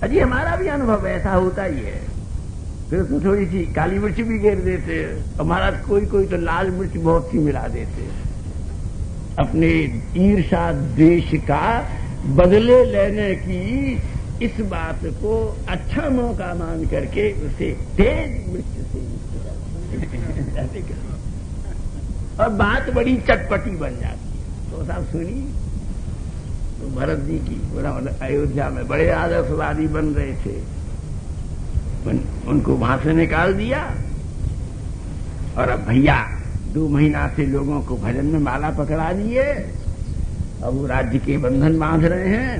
अजी हमारा भी अनुभव ऐसा होता ही है। फिर उसमें थोड़ी सी काली मिर्च भी घेर देते हैं और महाराज कोई कोई तो लाल मिर्च बहुत सी मिला देते हैं। अपने ईर्षा द्वेष का बदले लेने की इस बात को अच्छा मौका मान करके उसे तेज मिर्च से और बात बड़ी चटपटी बन जाती है। तो साहब सुनी, तो भरत जी की अयोध्या में बड़े आदर्शवादी बन रहे थे, उनको वहां से निकाल दिया और अब भैया 2 महीना से लोगों को भजन में माला पकड़ा दिए, अब वो राज्य के बंधन बांध रहे हैं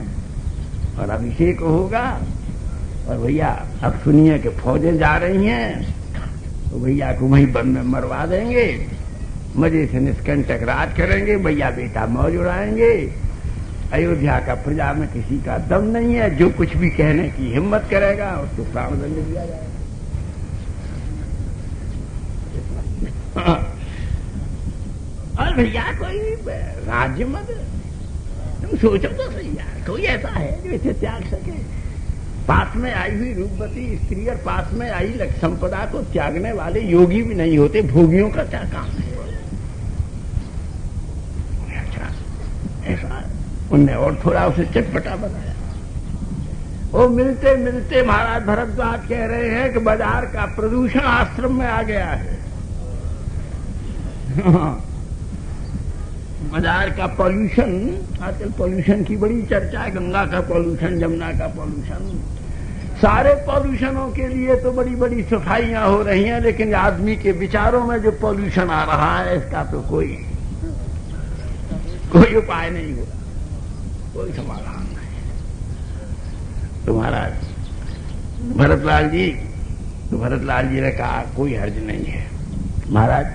और अभिषेक होगा और भैया अब सुनिए कि फौजें जा रही हैं तो भैया को वहीं बम में मरवा देंगे, मजे से निष्कंटक राज करेंगे, भैया बेटा मौज उड़ाएंगे। अयोध्या का प्रजा में किसी का दम नहीं है, जो कुछ भी कहने की हिम्मत करेगा उसको प्राणदंड दिया जाएगा। और भैया कोई राज्य मत तुम सोचो तो सही यार, कोई ऐसा है जो इसे त्याग सके? पास में आई हुई रूपवती स्त्री और पास में आई लक्ष्य संपदा को त्यागने वाले योगी भी नहीं होते, भोगियों का क्या काम है? अच्छा ऐसा उनने और थोड़ा उसे चटपटा बनाया। वो मिलते मिलते महाराज भरद्वाज कह रहे हैं कि बाजार का प्रदूषण आश्रम में आ गया है। बाजार का पॉल्यूशन, आजकल पॉल्यूशन की बड़ी चर्चा है, गंगा का पॉल्यूशन, जमुना का पॉल्यूशन, सारे पॉल्यूशनों के लिए तो बड़ी बड़ी सफाइयां हो रही हैं, लेकिन आदमी के विचारों में जो पॉल्यूशन आ रहा है इसका तो कोई उपाय नहीं हो रहा, कोई समाधान नहीं। तो महाराज भरतलाल जी ने कहा कोई हर्ज नहीं है महाराज,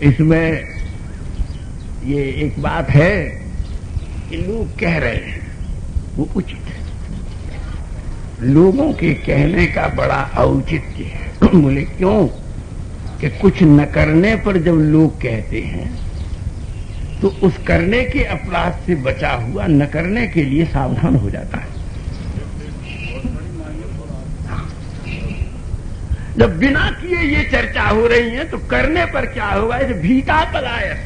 इसमें ये एक बात है कि लोग कह रहे हैं वो उचित है, लोगों के कहने का बड़ा औचित्य है। बोले क्यों? कि कुछ न करने पर जब लोग कहते हैं तो उस करने के अपराध से बचा हुआ न करने के लिए सावधान हो जाता है। जब बिना किए ये चर्चा हो रही है तो करने पर क्या होगा? इसे भीता पलायन,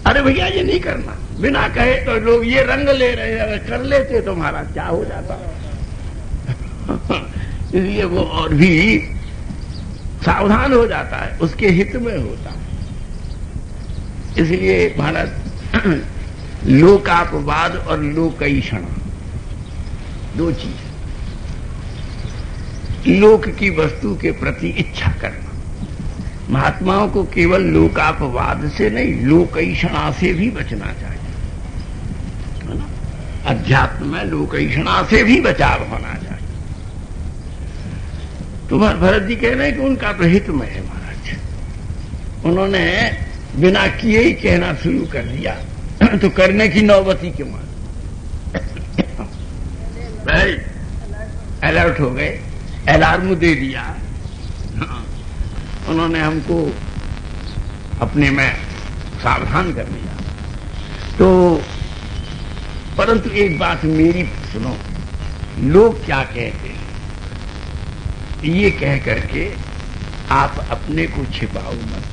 अरे भैया ये नहीं करना, बिना कहे तो लोग ये रंग ले रहे हैं, अगर कर लेते तो महाराज क्या हो जाता। इसलिए वो और भी सावधान हो जाता है, उसके हित में होता है। इसलिए महाराज लोकापवाद और लोकैषण दो चीज, लोक की वस्तु के प्रति इच्छा करना, महात्माओं को केवल लोकापवाद से नहीं लोकैषणा से भी बचना चाहिए, है ना? अध्यात्म में लोकैषणा से भी बचाव होना चाहिए। तो भरत जी कह रहे हैं कि उनका तो हित में है महाराज, उन्होंने बिना किए ही कहना शुरू कर दिया तो करने की नौबती क्यों भाई? अलर्ट हो गए, अलार्म दे दिया, उन्होंने हमको अपने में सावधान कर दिया। तो परंतु एक बात मेरी सुनो, लोग क्या कहते हैं ये कह करके आप अपने को छिपाओ मत।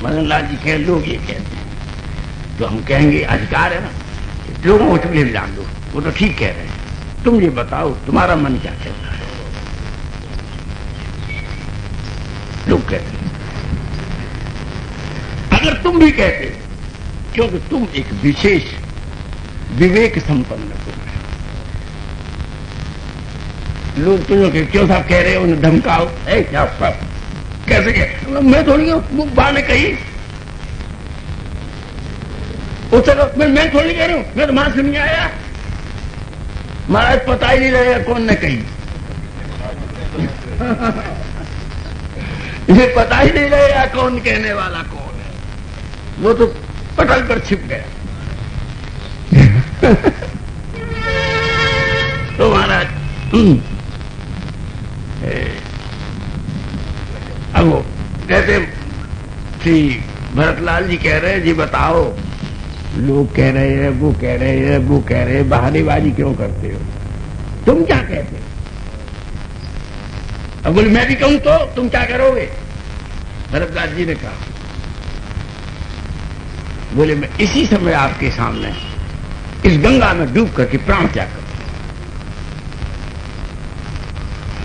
मदन लाल जी कह लोग ये कहते हैं तो हम कहेंगे अधिकार है ना, लोगों को चूल्हे में जान दो, वो तो ठीक कह रहे हैं, तुम ये बताओ तुम्हारा मन क्या कहता है? लोग कहते हैं, अगर तुम भी कहते क्योंकि तुम एक विशेष विवेक संपन्न पुरुष, लोग तुम्हें क्यों साहब कह रहे हो, उन्हें धमकाओ, क्या कैसे कह? मैं थोड़ी बा ने कही, चलो मैं थोड़ी कह रहा हूं, मैं तो वहां से नहीं आया महाराज, पता ही नहीं लगेगा कौन ने कही। ये पता ही नहीं लगेगा कौन कहने वाला कौन है, वो तो पटल पर छिप गया। तो महाराज अब वो कहते श्री भरतलाल जी कह रहे हैं जी बताओ, लोग कह रहे हैं, वो कह रहे हैं, वो कह रहे हैं, बहानेबाजी क्यों करते हो? तुम क्या कहते हो? अब बोले मैं भी कहूं तो तुम क्या करोगे? भरतलाल जी ने कहा, बोले मैं इसी समय आपके सामने इस गंगा में डूब करके प्राण त्याग करूं,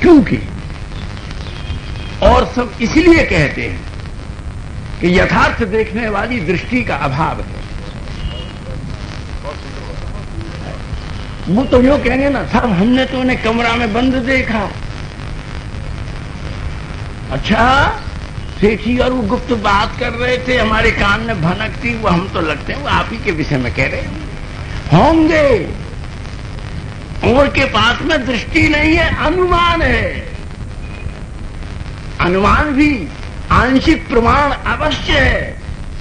क्योंकि और सब इसलिए कहते हैं कि यथार्थ देखने वाली दृष्टि का अभाव है। वो तो यो कहेंगे ना साहब हमने तो उन्हें कमरा में बंद देखा, अच्छा सेठी और वो गुप्त बात कर रहे थे, हमारे कान में भनकती, वो हम तो लगते हैं वो आप ही के विषय में कह रहे होंगे। उनके पास में दृष्टि नहीं है, अनुमान है। अनुमान भी आंशिक प्रमाण अवश्य है,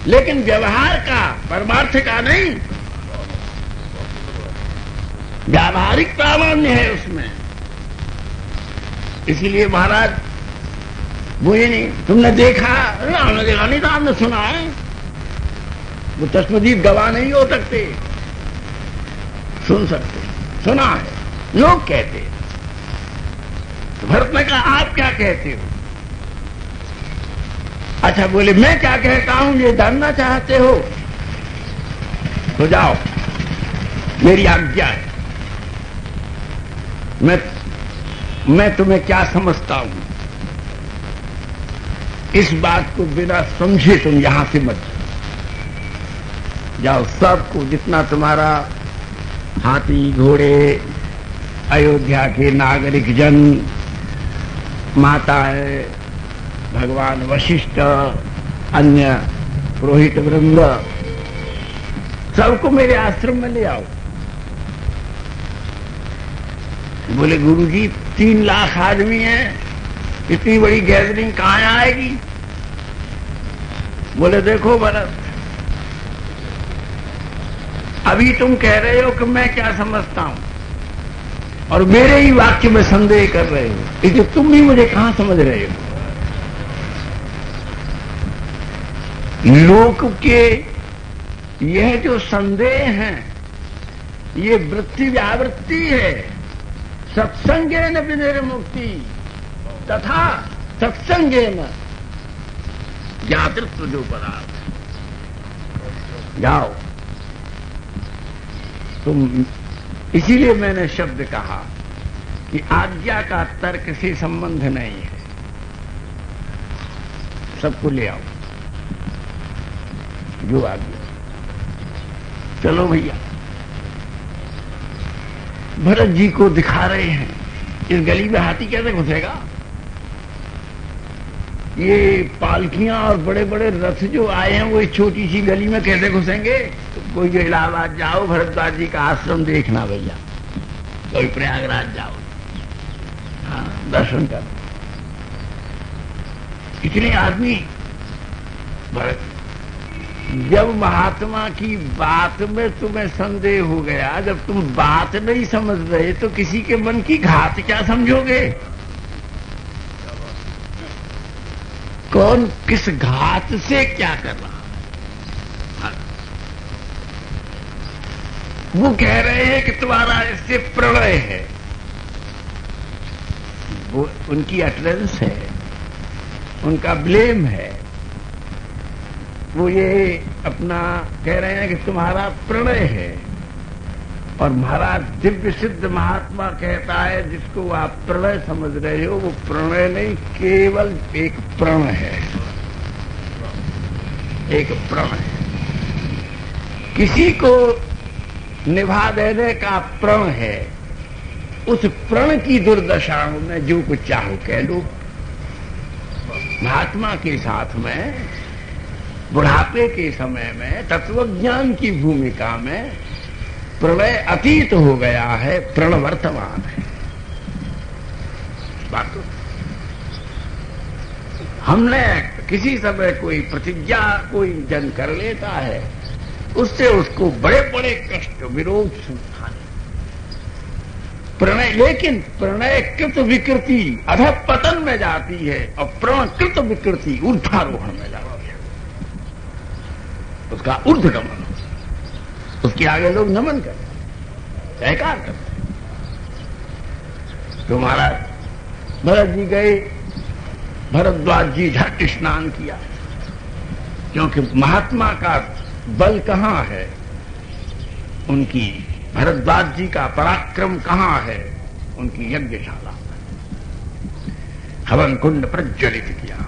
लेकिन व्यवहार का, परमार्थ का नहीं। व्यावहारिक प्रामाण्य है उसमें। इसीलिए महाराज वो ये नहीं, तुमने देखा? हमने देखा नहीं था, हमने सुना है। वो चश्मदीद गवाह नहीं हो सकते, सुन सकते, सुना है, लोग कहते हैं। तो भरत ने कहा आप क्या कहते हो? अच्छा, बोले मैं क्या कहता हूं ये जानना चाहते हो तो जाओ, मेरी आज्ञा है। मैं तुम्हें क्या समझता हूं, इस बात को बिना समझे तुम यहां से मत जाओ। सबको, जितना तुम्हारा हाथी घोड़े, अयोध्या के नागरिक जन, माताएं, भगवान वशिष्ठ, अन्य पुरोहित वृंद, सबको मेरे आश्रम में ले आओ। बोले गुरुजी 3 लाख आदमी हैं, इतनी बड़ी गैदरिंग कहां आएगी? बोले देखो भरत, अभी तुम कह रहे हो कि मैं क्या समझता हूं और मेरे ही वाक्य में संदेह कर रहे हो, लेकिन तुम भी मुझे कहां समझ रहे हो? लोक के यह जो संदेह हैं, ये वृत्ति व्यावृत्ति है। सत्संगेन विनिर्मुक्ति तथा सत्संगेन ज्ञातृत्व जो पदार्थ। जाओ तुम, इसीलिए मैंने शब्द कहा कि आज्ञा का तर्क से संबंध नहीं है। सबको ले आओ, जो आज्ञा। चलो भैया, भरत जी को दिखा रहे हैं इस गली में हाथी कैसे घुसेगा। ये पालकियां और बड़े बड़े रथ जो आए हैं वो इस छोटी सी गली में कैसे घुसेंगे? तो कोई जो इलाहाबाद जाओ, भरद्वाज जी का आश्रम देखना भैया, कोई प्रयागराज जाओ, हाँ दर्शन करो। इतने आदमी भरत, जब महात्मा की बात में तुम्हें संदेह हो गया, जब तुम बात नहीं समझ रहे तो किसी के मन की घात क्या समझोगे? कौन किस घात से क्या कर रहा है? वो कह रहे हैं कि तुम्हारा इससे प्रणय है, वो उनकी अटरेंस है, उनका ब्लेम है। वो ये अपना कह रहे हैं कि तुम्हारा प्रणय है, और महाराज दिव्य सिद्ध महात्मा कहता है जिसको आप प्रणय समझ रहे हो वो प्रणय नहीं, केवल एक प्रण है, एक प्रण है। किसी को निभा देने का प्रण है, उस प्रण की दुर्दशा में जो कुछ चाहो कह लो। महात्मा के साथ में बुढ़ापे के समय में तत्वज्ञान की भूमिका में प्रणय अतीत हो गया है, प्रण वर्तमान है। बात तो हमने किसी समय कोई प्रतिज्ञा कोई जन कर लेता है, उससे उसको बड़े बड़े कष्ट विरोध सुनाने प्रणय, लेकिन प्रणय कृत विकृति अधः पतन में जाती है और प्रण कृत विकृति ऊर्ध्वारोहण में जाती है। उसका ऊर्ध्वगमन, उसके आगे लोग नमन करते, जयकार करते। तो महाराज भरत जी गए, भरद्वाज जी झट स्नान किया, क्योंकि महात्मा का बल कहां है, उनकी भरद्वाज जी का पराक्रम कहां है, उनकी यज्ञशाला में। हवन कुंड प्रज्वलित किया,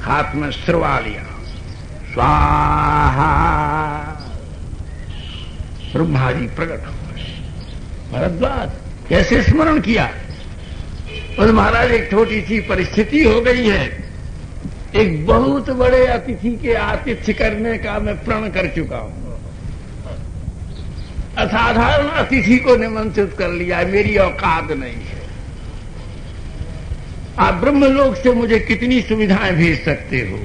हाथ में सिरवा लिया, स्वाहा, ब्रह्मा जी प्रकट हुए। भरद्वाज कैसे स्मरण किया? और महाराज एक छोटी सी परिस्थिति हो गई है, एक बहुत बड़े अतिथि के आतिथ्य करने का मैं प्रण कर चुका हूं। असाधारण अतिथि को निमंत्रित कर लिया है, मेरी औकात नहीं है। आप ब्रह्मलोक से मुझे कितनी सुविधाएं भेज सकते हो?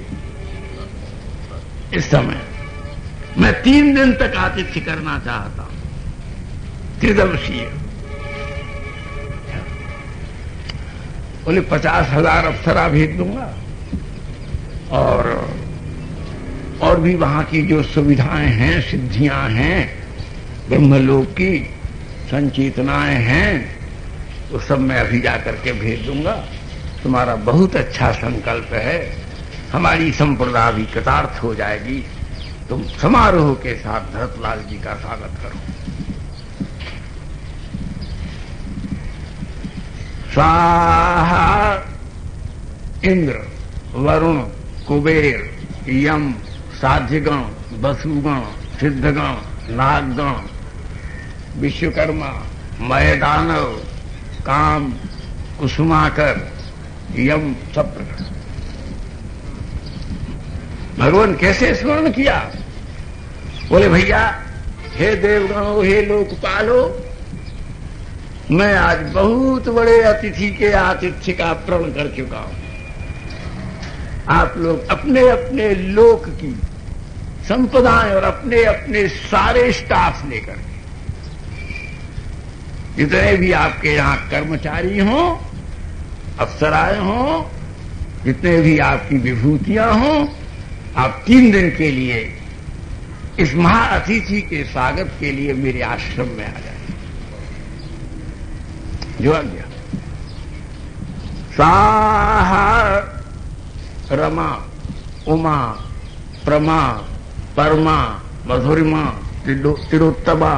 इस समय मैं 3 दिन तक आतिथ्य करना चाहता हूं, त्रिदिवसीय। बोले 50,000 अप्सरा भेज दूंगा और भी वहां की जो सुविधाएं हैं, सिद्धियां हैं, ब्रह्मलोक की संचेतनाएं हैं, वो सब मैं अभी जाकर के भेज दूंगा। तुम्हारा बहुत अच्छा संकल्प है, हमारी संप्रदा भी कृतार्थ हो जाएगी। तुम समारोह के साथ भरतलाल जी का स्वागत करो। स्वाहा। इंद्र, वरुण, कुबेर, यम, साध्यगण, वसुगण, सिद्धगण, नागगण, विश्वकर्मा, मयदानव, काम, कुसुमाकर, यम, सब प्रकट। भगवान कैसे स्मरण किया? बोले भैया, हे देवगणों, हे लोकपालो, मैं आज बहुत बड़े अतिथि के आतिथ्य का प्रण कर चुका हूं। आप लोग अपने अपने लोक की संपदाएं और अपने अपने सारे स्टाफ लेकर के, जितने भी आपके यहां कर्मचारी हों, अफसराएं हों, जितने भी आपकी विभूतियां हों, आप 3 दिन के लिए इस महाअतिथि के स्वागत के लिए मेरे आश्रम में आ जाए। जो आ गया। स्वाहा। रमा, उमा, प्रमा, परमा, मधुरिमा, तिरोत्तमा,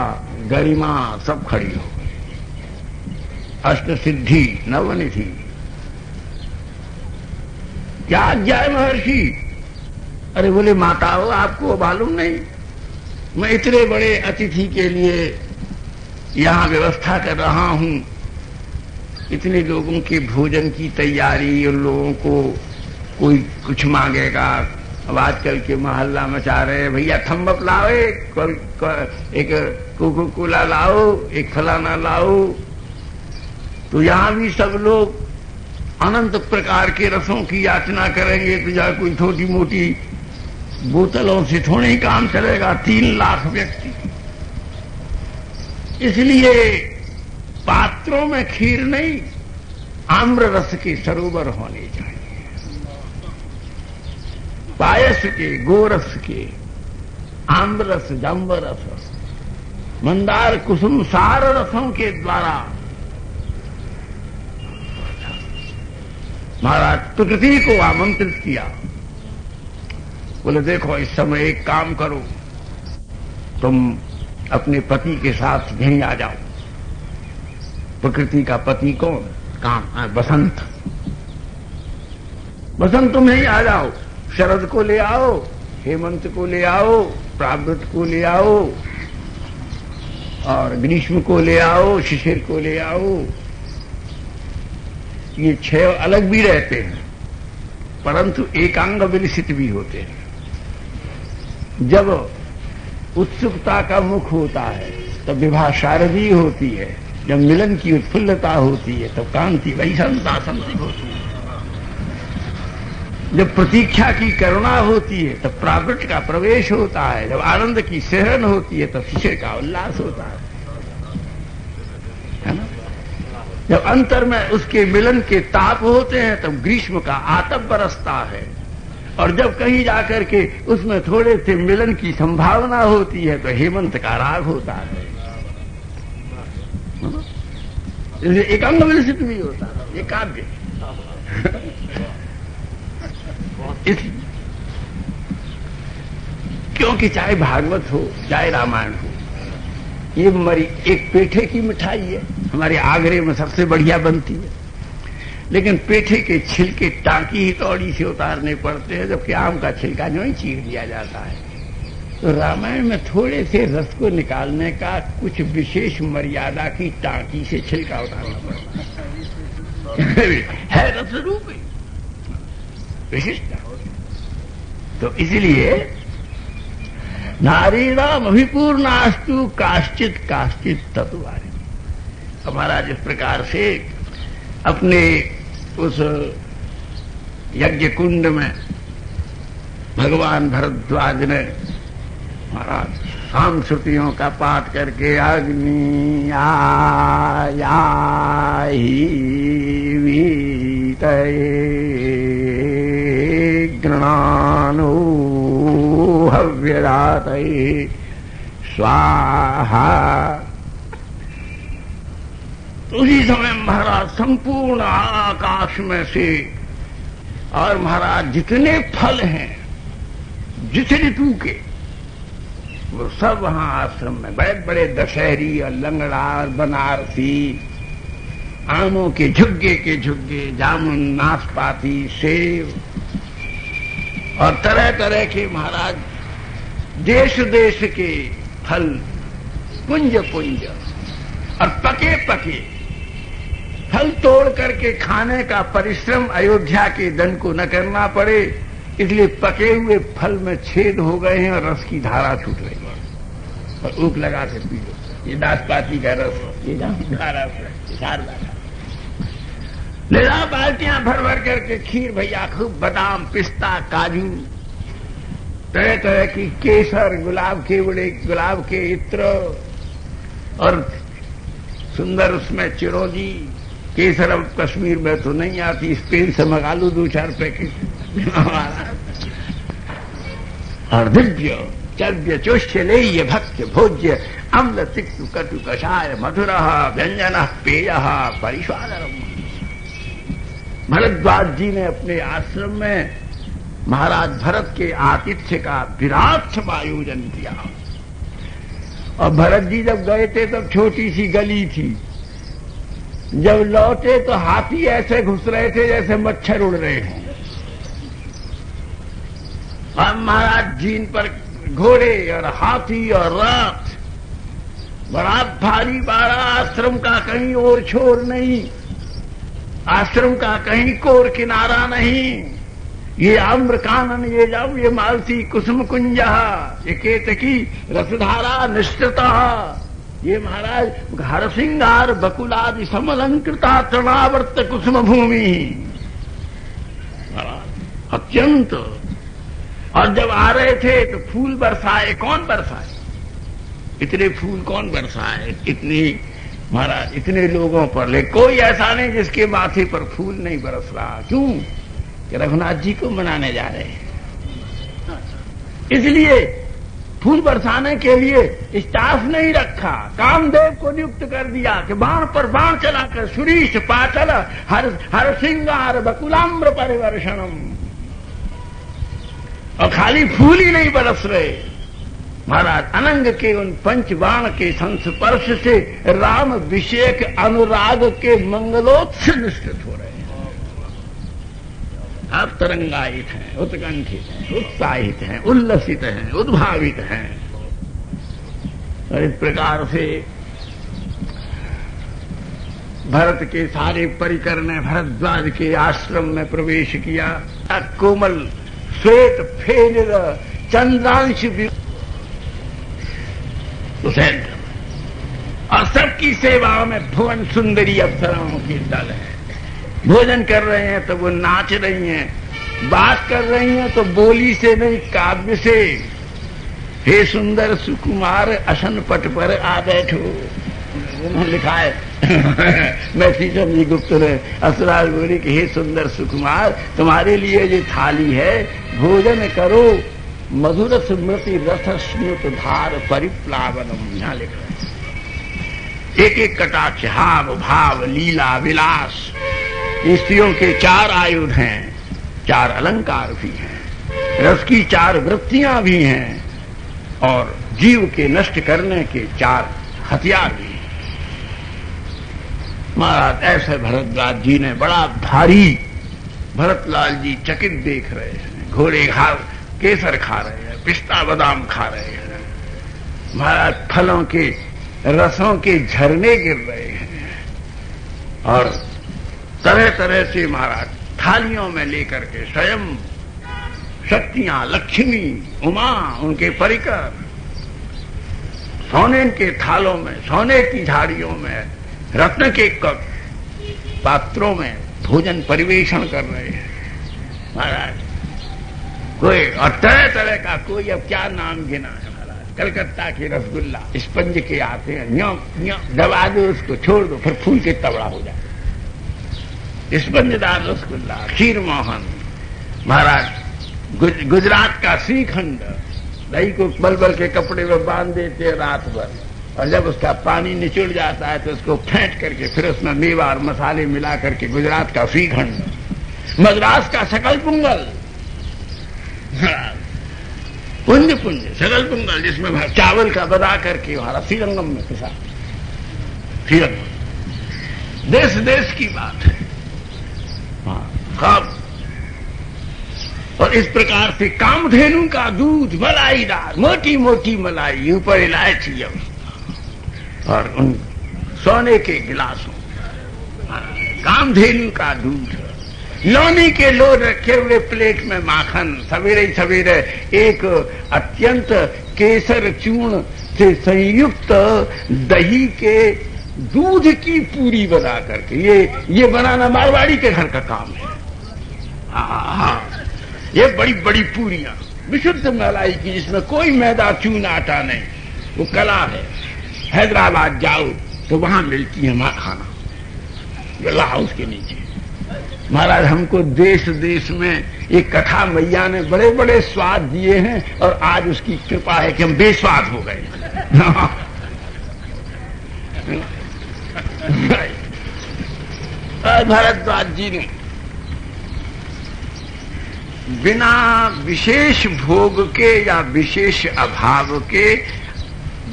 गरिमा सब खड़ी हो गई। अष्ट सिद्धि, नवनिधि। क्या आज्ञा है महर्षि? अरे बोले माताओं, आपको मालूम नहीं, मैं इतने बड़े अतिथि के लिए यहां व्यवस्था कर रहा हूं। इतने लोगों के भोजन की तैयारी, उन लोगों को कोई कुछ मांगेगा। अब आजकल के मोहल्ला मचा रहे, भैया थम्बअप लाओ, एक कोको कोला लाओ, एक फलाना लाओ। तो यहां भी सब लोग अनंत प्रकार के रसों की याचना करेंगे, तो जहां कोई छोटी मोटी बोतलों से थोड़े ही काम चलेगा। 3 लाख व्यक्ति, इसलिए पात्रों में खीर नहीं, आम्र रस के सरोवर होने चाहिए। पायस के, गोरस के, आम्ररस, जम्बरस, मंदार, कुसुम, सार रसों के द्वारा महाराज प्रकृति को आमंत्रित किया। बोले देखो, इस समय एक काम करो, तुम अपने पति के साथ यहीं आ जाओ। प्रकृति का पति कौन? काम, बसंत। बसंत तुम यहीं आ जाओ। शरद को ले आओ, हेमंत को ले आओ, प्रावृत को ले आओ, और ग्रीष्म को ले आओ, शिशिर को ले आओ। ये 6 अलग भी रहते हैं, परंतु एकांग विलसित भी होते हैं। जब उत्सुकता का मुख होता है तब विवाह शारदीय होती है, जब मिलन की उत्फुल्लता होती है तब कांति वैसंता संति होती है, जब प्रतीक्षा की करुणा होती है तब प्रावृत का प्रवेश होता है, जब आनंद की सहरण होती है तब शिशिर का उल्लास होता है ना। जब अंतर में उसके मिलन के ताप होते हैं तब ग्रीष्म का आतप बरसता है, और जब कहीं जाकर के उसमें थोड़े से मिलन की संभावना होती है तो हेमंत का राग होता है। एकांग विलसित भी होता है ये काव्य। क्योंकि चाहे भागवत हो चाहे रामायण हो, ये हमारी एक पेठे की मिठाई है, हमारे आगरे में सबसे बढ़िया बनती है। लेकिन पेठे के छिलके टांकी हथौड़ी से उतारने पड़ते हैं, जबकि आम का छिलका जो ही चीर दिया जाता है। तो रामायण में थोड़े से रस को निकालने का कुछ विशेष मर्यादा की टांकी से छिलका उतारना पड़ता है। रस रूप विशिष्टता। तो इसलिए नारीणाम अभिपूर्णास्तु काश्चित काश्चित तत्वारि। हमारा जिस प्रकार से अपने उस यज्ञ कुंड में भगवान भरद्वाज ने महाराज शाम श्रुतियों का पाठ करके अग्नि आयाहि वीतये गृणानो हव्यदातये स्वाहा। उसी समय महाराज संपूर्ण आकाश में से और महाराज जितने फल हैं जिस ऋतु के वो सब वहां आश्रम में बड़े बड़े दशहरी और लंगड़ा और बनारसी आमों के झुग्गे जामुन नाशपाती सेब और तरह तरह के महाराज देश देश के फल पुंज पुंज और पके पके फल तोड़ करके खाने का परिश्रम अयोध्या के जन को न करना पड़े, इसलिए पके हुए फल में छेद हो गए हैं और रस की धारा छूट रही है और ऊख लगा के पी लो। ये नाशपाती का रस, ये धारा शारदा का ले जाओ बाल्टियां भर भर करके खीर भैया, खूब बादाम पिस्ता काजू तरह तरह की केसर, गुलाब के बड़े गुलाब के इत्र और सुंदर उसमें चिरौंजी। केसर अब कश्मीर में तो नहीं आती, स्पेन से मंगा लो 2-4 पैकेट। और दिव्य चव्य चोष्य लेय भक्ष्य भोज्य अम्ल तिक्तु कटु कषाय मधुर व्यंजन पेय परिस्वादरम। भरद्वाज जी ने अपने आश्रम में महाराज भरत के आतिथ्य का विराट आयोजन किया। और भरत जी जब गए थे तब छोटी सी गली थी, जब लौटे तो हाथी ऐसे घुस रहे थे जैसे मच्छर उड़ रहे हैं। और महाराज जी इन पर घोड़े और हाथी और रथ, बड़ा भारी बाड़ा, आश्रम का कहीं और छोर नहीं, आश्रम का कहीं कोर किनारा नहीं। ये आम्र कानन, ये जब, ये मालती कुसुम कुंजा, ये केतकी रसधारा निश्चिता, ये महाराज हर सिंगार बकुलादि समलंकृता तृणावर्त कुसुम भूमि अत्यंत। और जब आ रहे थे तो फूल बरसाए, कौन बरसाए? इतने फूल कौन बरसाए इतनी महाराज इतने लोगों पर? ले कोई ऐसा नहीं जिसके माथे पर फूल नहीं बरस रहा। क्यों? कि रघुनाथ जी को मनाने जा रहे हैं, इसलिए फूल बरसाने के लिए स्टाफ नहीं रखा। कामदेव को नियुक्त कर दिया कि बाण पर बाण चलाकर सुरीश पाचल हर सिंगार बकुलाम्र परिवर्षणम। और खाली फूल ही नहीं बरस रहे महाराज, अनंग के उन पंचबाण के संस्पर्श से राम विषेक अनुराग के मंगलोत्सव निश्चित हो रहे हैं। आप तरंगायित हैं, उत्कंठित हैं, उत्साहित हैं, उल्लसित हैं, उद्भावित हैं। और इस प्रकार से भरत के सारे परिकर ने भरद्वाज के आश्रम में प्रवेश किया। कोमल श्वेत फेनिल चंद्रांश और सबकी सेवा में भुवन सुंदरी अप्सराओं की दल है। भोजन कर रहे हैं तो वो नाच रही हैं, बात कर रही हैं तो बोली से नहीं काव्य से। हे सुंदर सुकुमार असन पट पर आ बैठो, उन्होंने लिखा है मैं शीशम गुप्त ने असरार बोली कि हे सुंदर सुकुमार, तुम्हारे लिए ये थाली है, भोजन करो। मधुर स्मृति रथ स्मृत धार परिप्लावनम, यहां लिख रहे हैं। एक एक कटाक्ष, हाव भाव लीला विलास, स्त्रियों के 4 आयुध हैं, 4 अलंकार भी हैं, रस की 4 वृत्तियां भी हैं और जीव के नष्ट करने के 4 हथियार भी हैं। महाराज ऐसे भरद्वाज जी ने बड़ा भारी, भरतलाल जी चकित देख रहे हैं। घोड़े केसर खा रहे हैं, पिस्ता बादाम खा रहे हैं, महाराज फलों के रसों के झरने गिर रहे हैं और तरह तरह से महाराज थालियों में लेकर के स्वयं शक्तियां, लक्ष्मी, उमा, उनके परिकर सोने के थालों में, सोने की झाड़ियों में, रत्न के कप पात्रों में भोजन परिवेषण कर रहे हैं महाराज। कोई और तरह तरह का, कोई अब क्या नाम गिना है महाराज। कलकत्ता के रसगुल्ला स्पंज के आते हैं, न्यो न्यो दबा दो उसको, छोड़ दो, फिर फूल के तबड़ा हो जाए। स्पंजदार रसगुल्ला, खीर मोहन महाराज। गुजरात का श्रीखंड, दही को बलबल के कपड़े में बांध देते हैं रात भर, और जब उसका पानी निचुड़ जाता है तो उसको फेंट करके फिर उसमें मेवा और मसाले मिला करके गुजरात का श्रीखंड। मद्रास का सकल पुंगल, पुंज पुंज सकल पुंगल, जिसमें चावल का बना करके हमारा श्रीरंगम में पिसा। श्रीरंगम देश देश की बात है। हाँ, और इस प्रकार से कामधेनु का दूध मलाईदार, मोटी मोटी मलाई, ऊपर इलायची और उन सोने के गिलासों, कामधेनु का दूध, लोनी के लोर रखे हुए प्लेट में माखन, सवेरे सवेरे एक अत्यंत केसर चूर्ण से संयुक्त दही के दूध की पूरी बना करके, ये बनाना मारवाड़ी के घर का काम है। हाँ, ये बड़ी बड़ी पूरियां विशुद्ध मलाई की, जिसमें कोई मैदा चून आटा नहीं, वो कला है। हैदराबाद जाओ तो वहां मिलती है खाना, बिरला हाउस के नीचे। महाराज हमको देश देश में एक कथा मैया ने बड़े बड़े स्वाद दिए हैं, और आज उसकी कृपा है कि हम बेस्वाद हो गए। भारद्वाज जी ने बिना विशेष भोग के या विशेष अभाव के,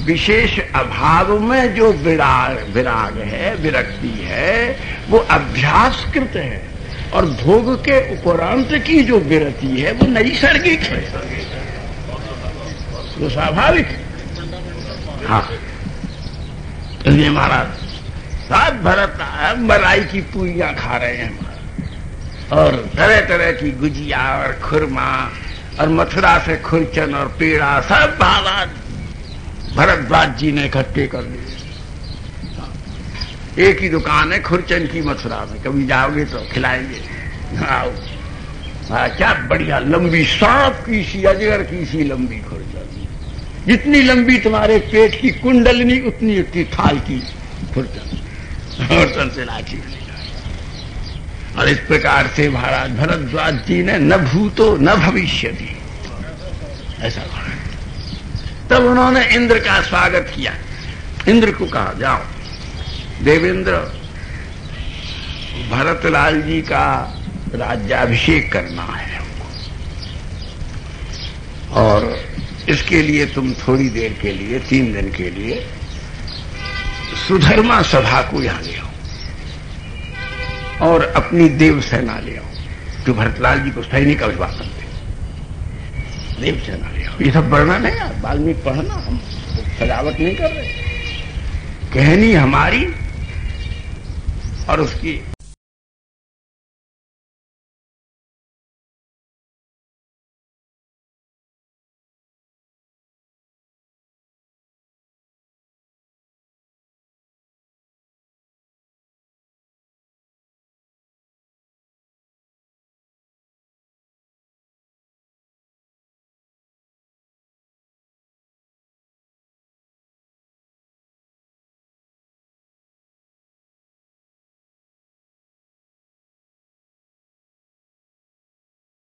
विशेष अभाव में जो विराग है, विरक्ति है, वो अभ्यासकृत है, और भोग के उपरांत की जो विरति है वो नैसर्गिक है, वो स्वाभाविक है। हाँ, इसलिए महाराज साथ भरत मलाई की पूरियां खा रहे हैं, और तरह तरह की गुजिया और खुरमा, और मथुरा से खुरचन और पेड़ा सब महाराज भरद्वाज जी ने इकट्ठे कर लिए। एक ही दुकान है खुरचन की मथुरा में, कभी जाओगे तो खिलाएंगे। आओ, क्या बढ़िया लंबी सांप की सी, अजगर की सी लंबी खुरचन, जितनी लंबी तुम्हारे पेट की कुंडलनी उतनी उतनी थाल की खुरचन, और से लाठी। और इस प्रकार से महाराज भरद्वाज जी ने न भूतो न भविष्यति ऐसा कहा। तब उन्होंने इंद्र का स्वागत किया। इंद्र को कहा, जाओ देवेंद्र, भरतलाल जी का राज्याभिषेक करना है हमको, और इसके लिए तुम थोड़ी देर के लिए, 3 दिन के लिए सुधर्मा सभा को यहां ले आओ, और अपनी देव सेना ले आओ, जो भरतलाल जी को सैनिक अभिवादन दे। देव सेना ले आओ। ये सब वर्णन है यार, वाल्मीकि पढ़ना, हम सजावट नहीं कर रहे। कहानी हमारी और उसकी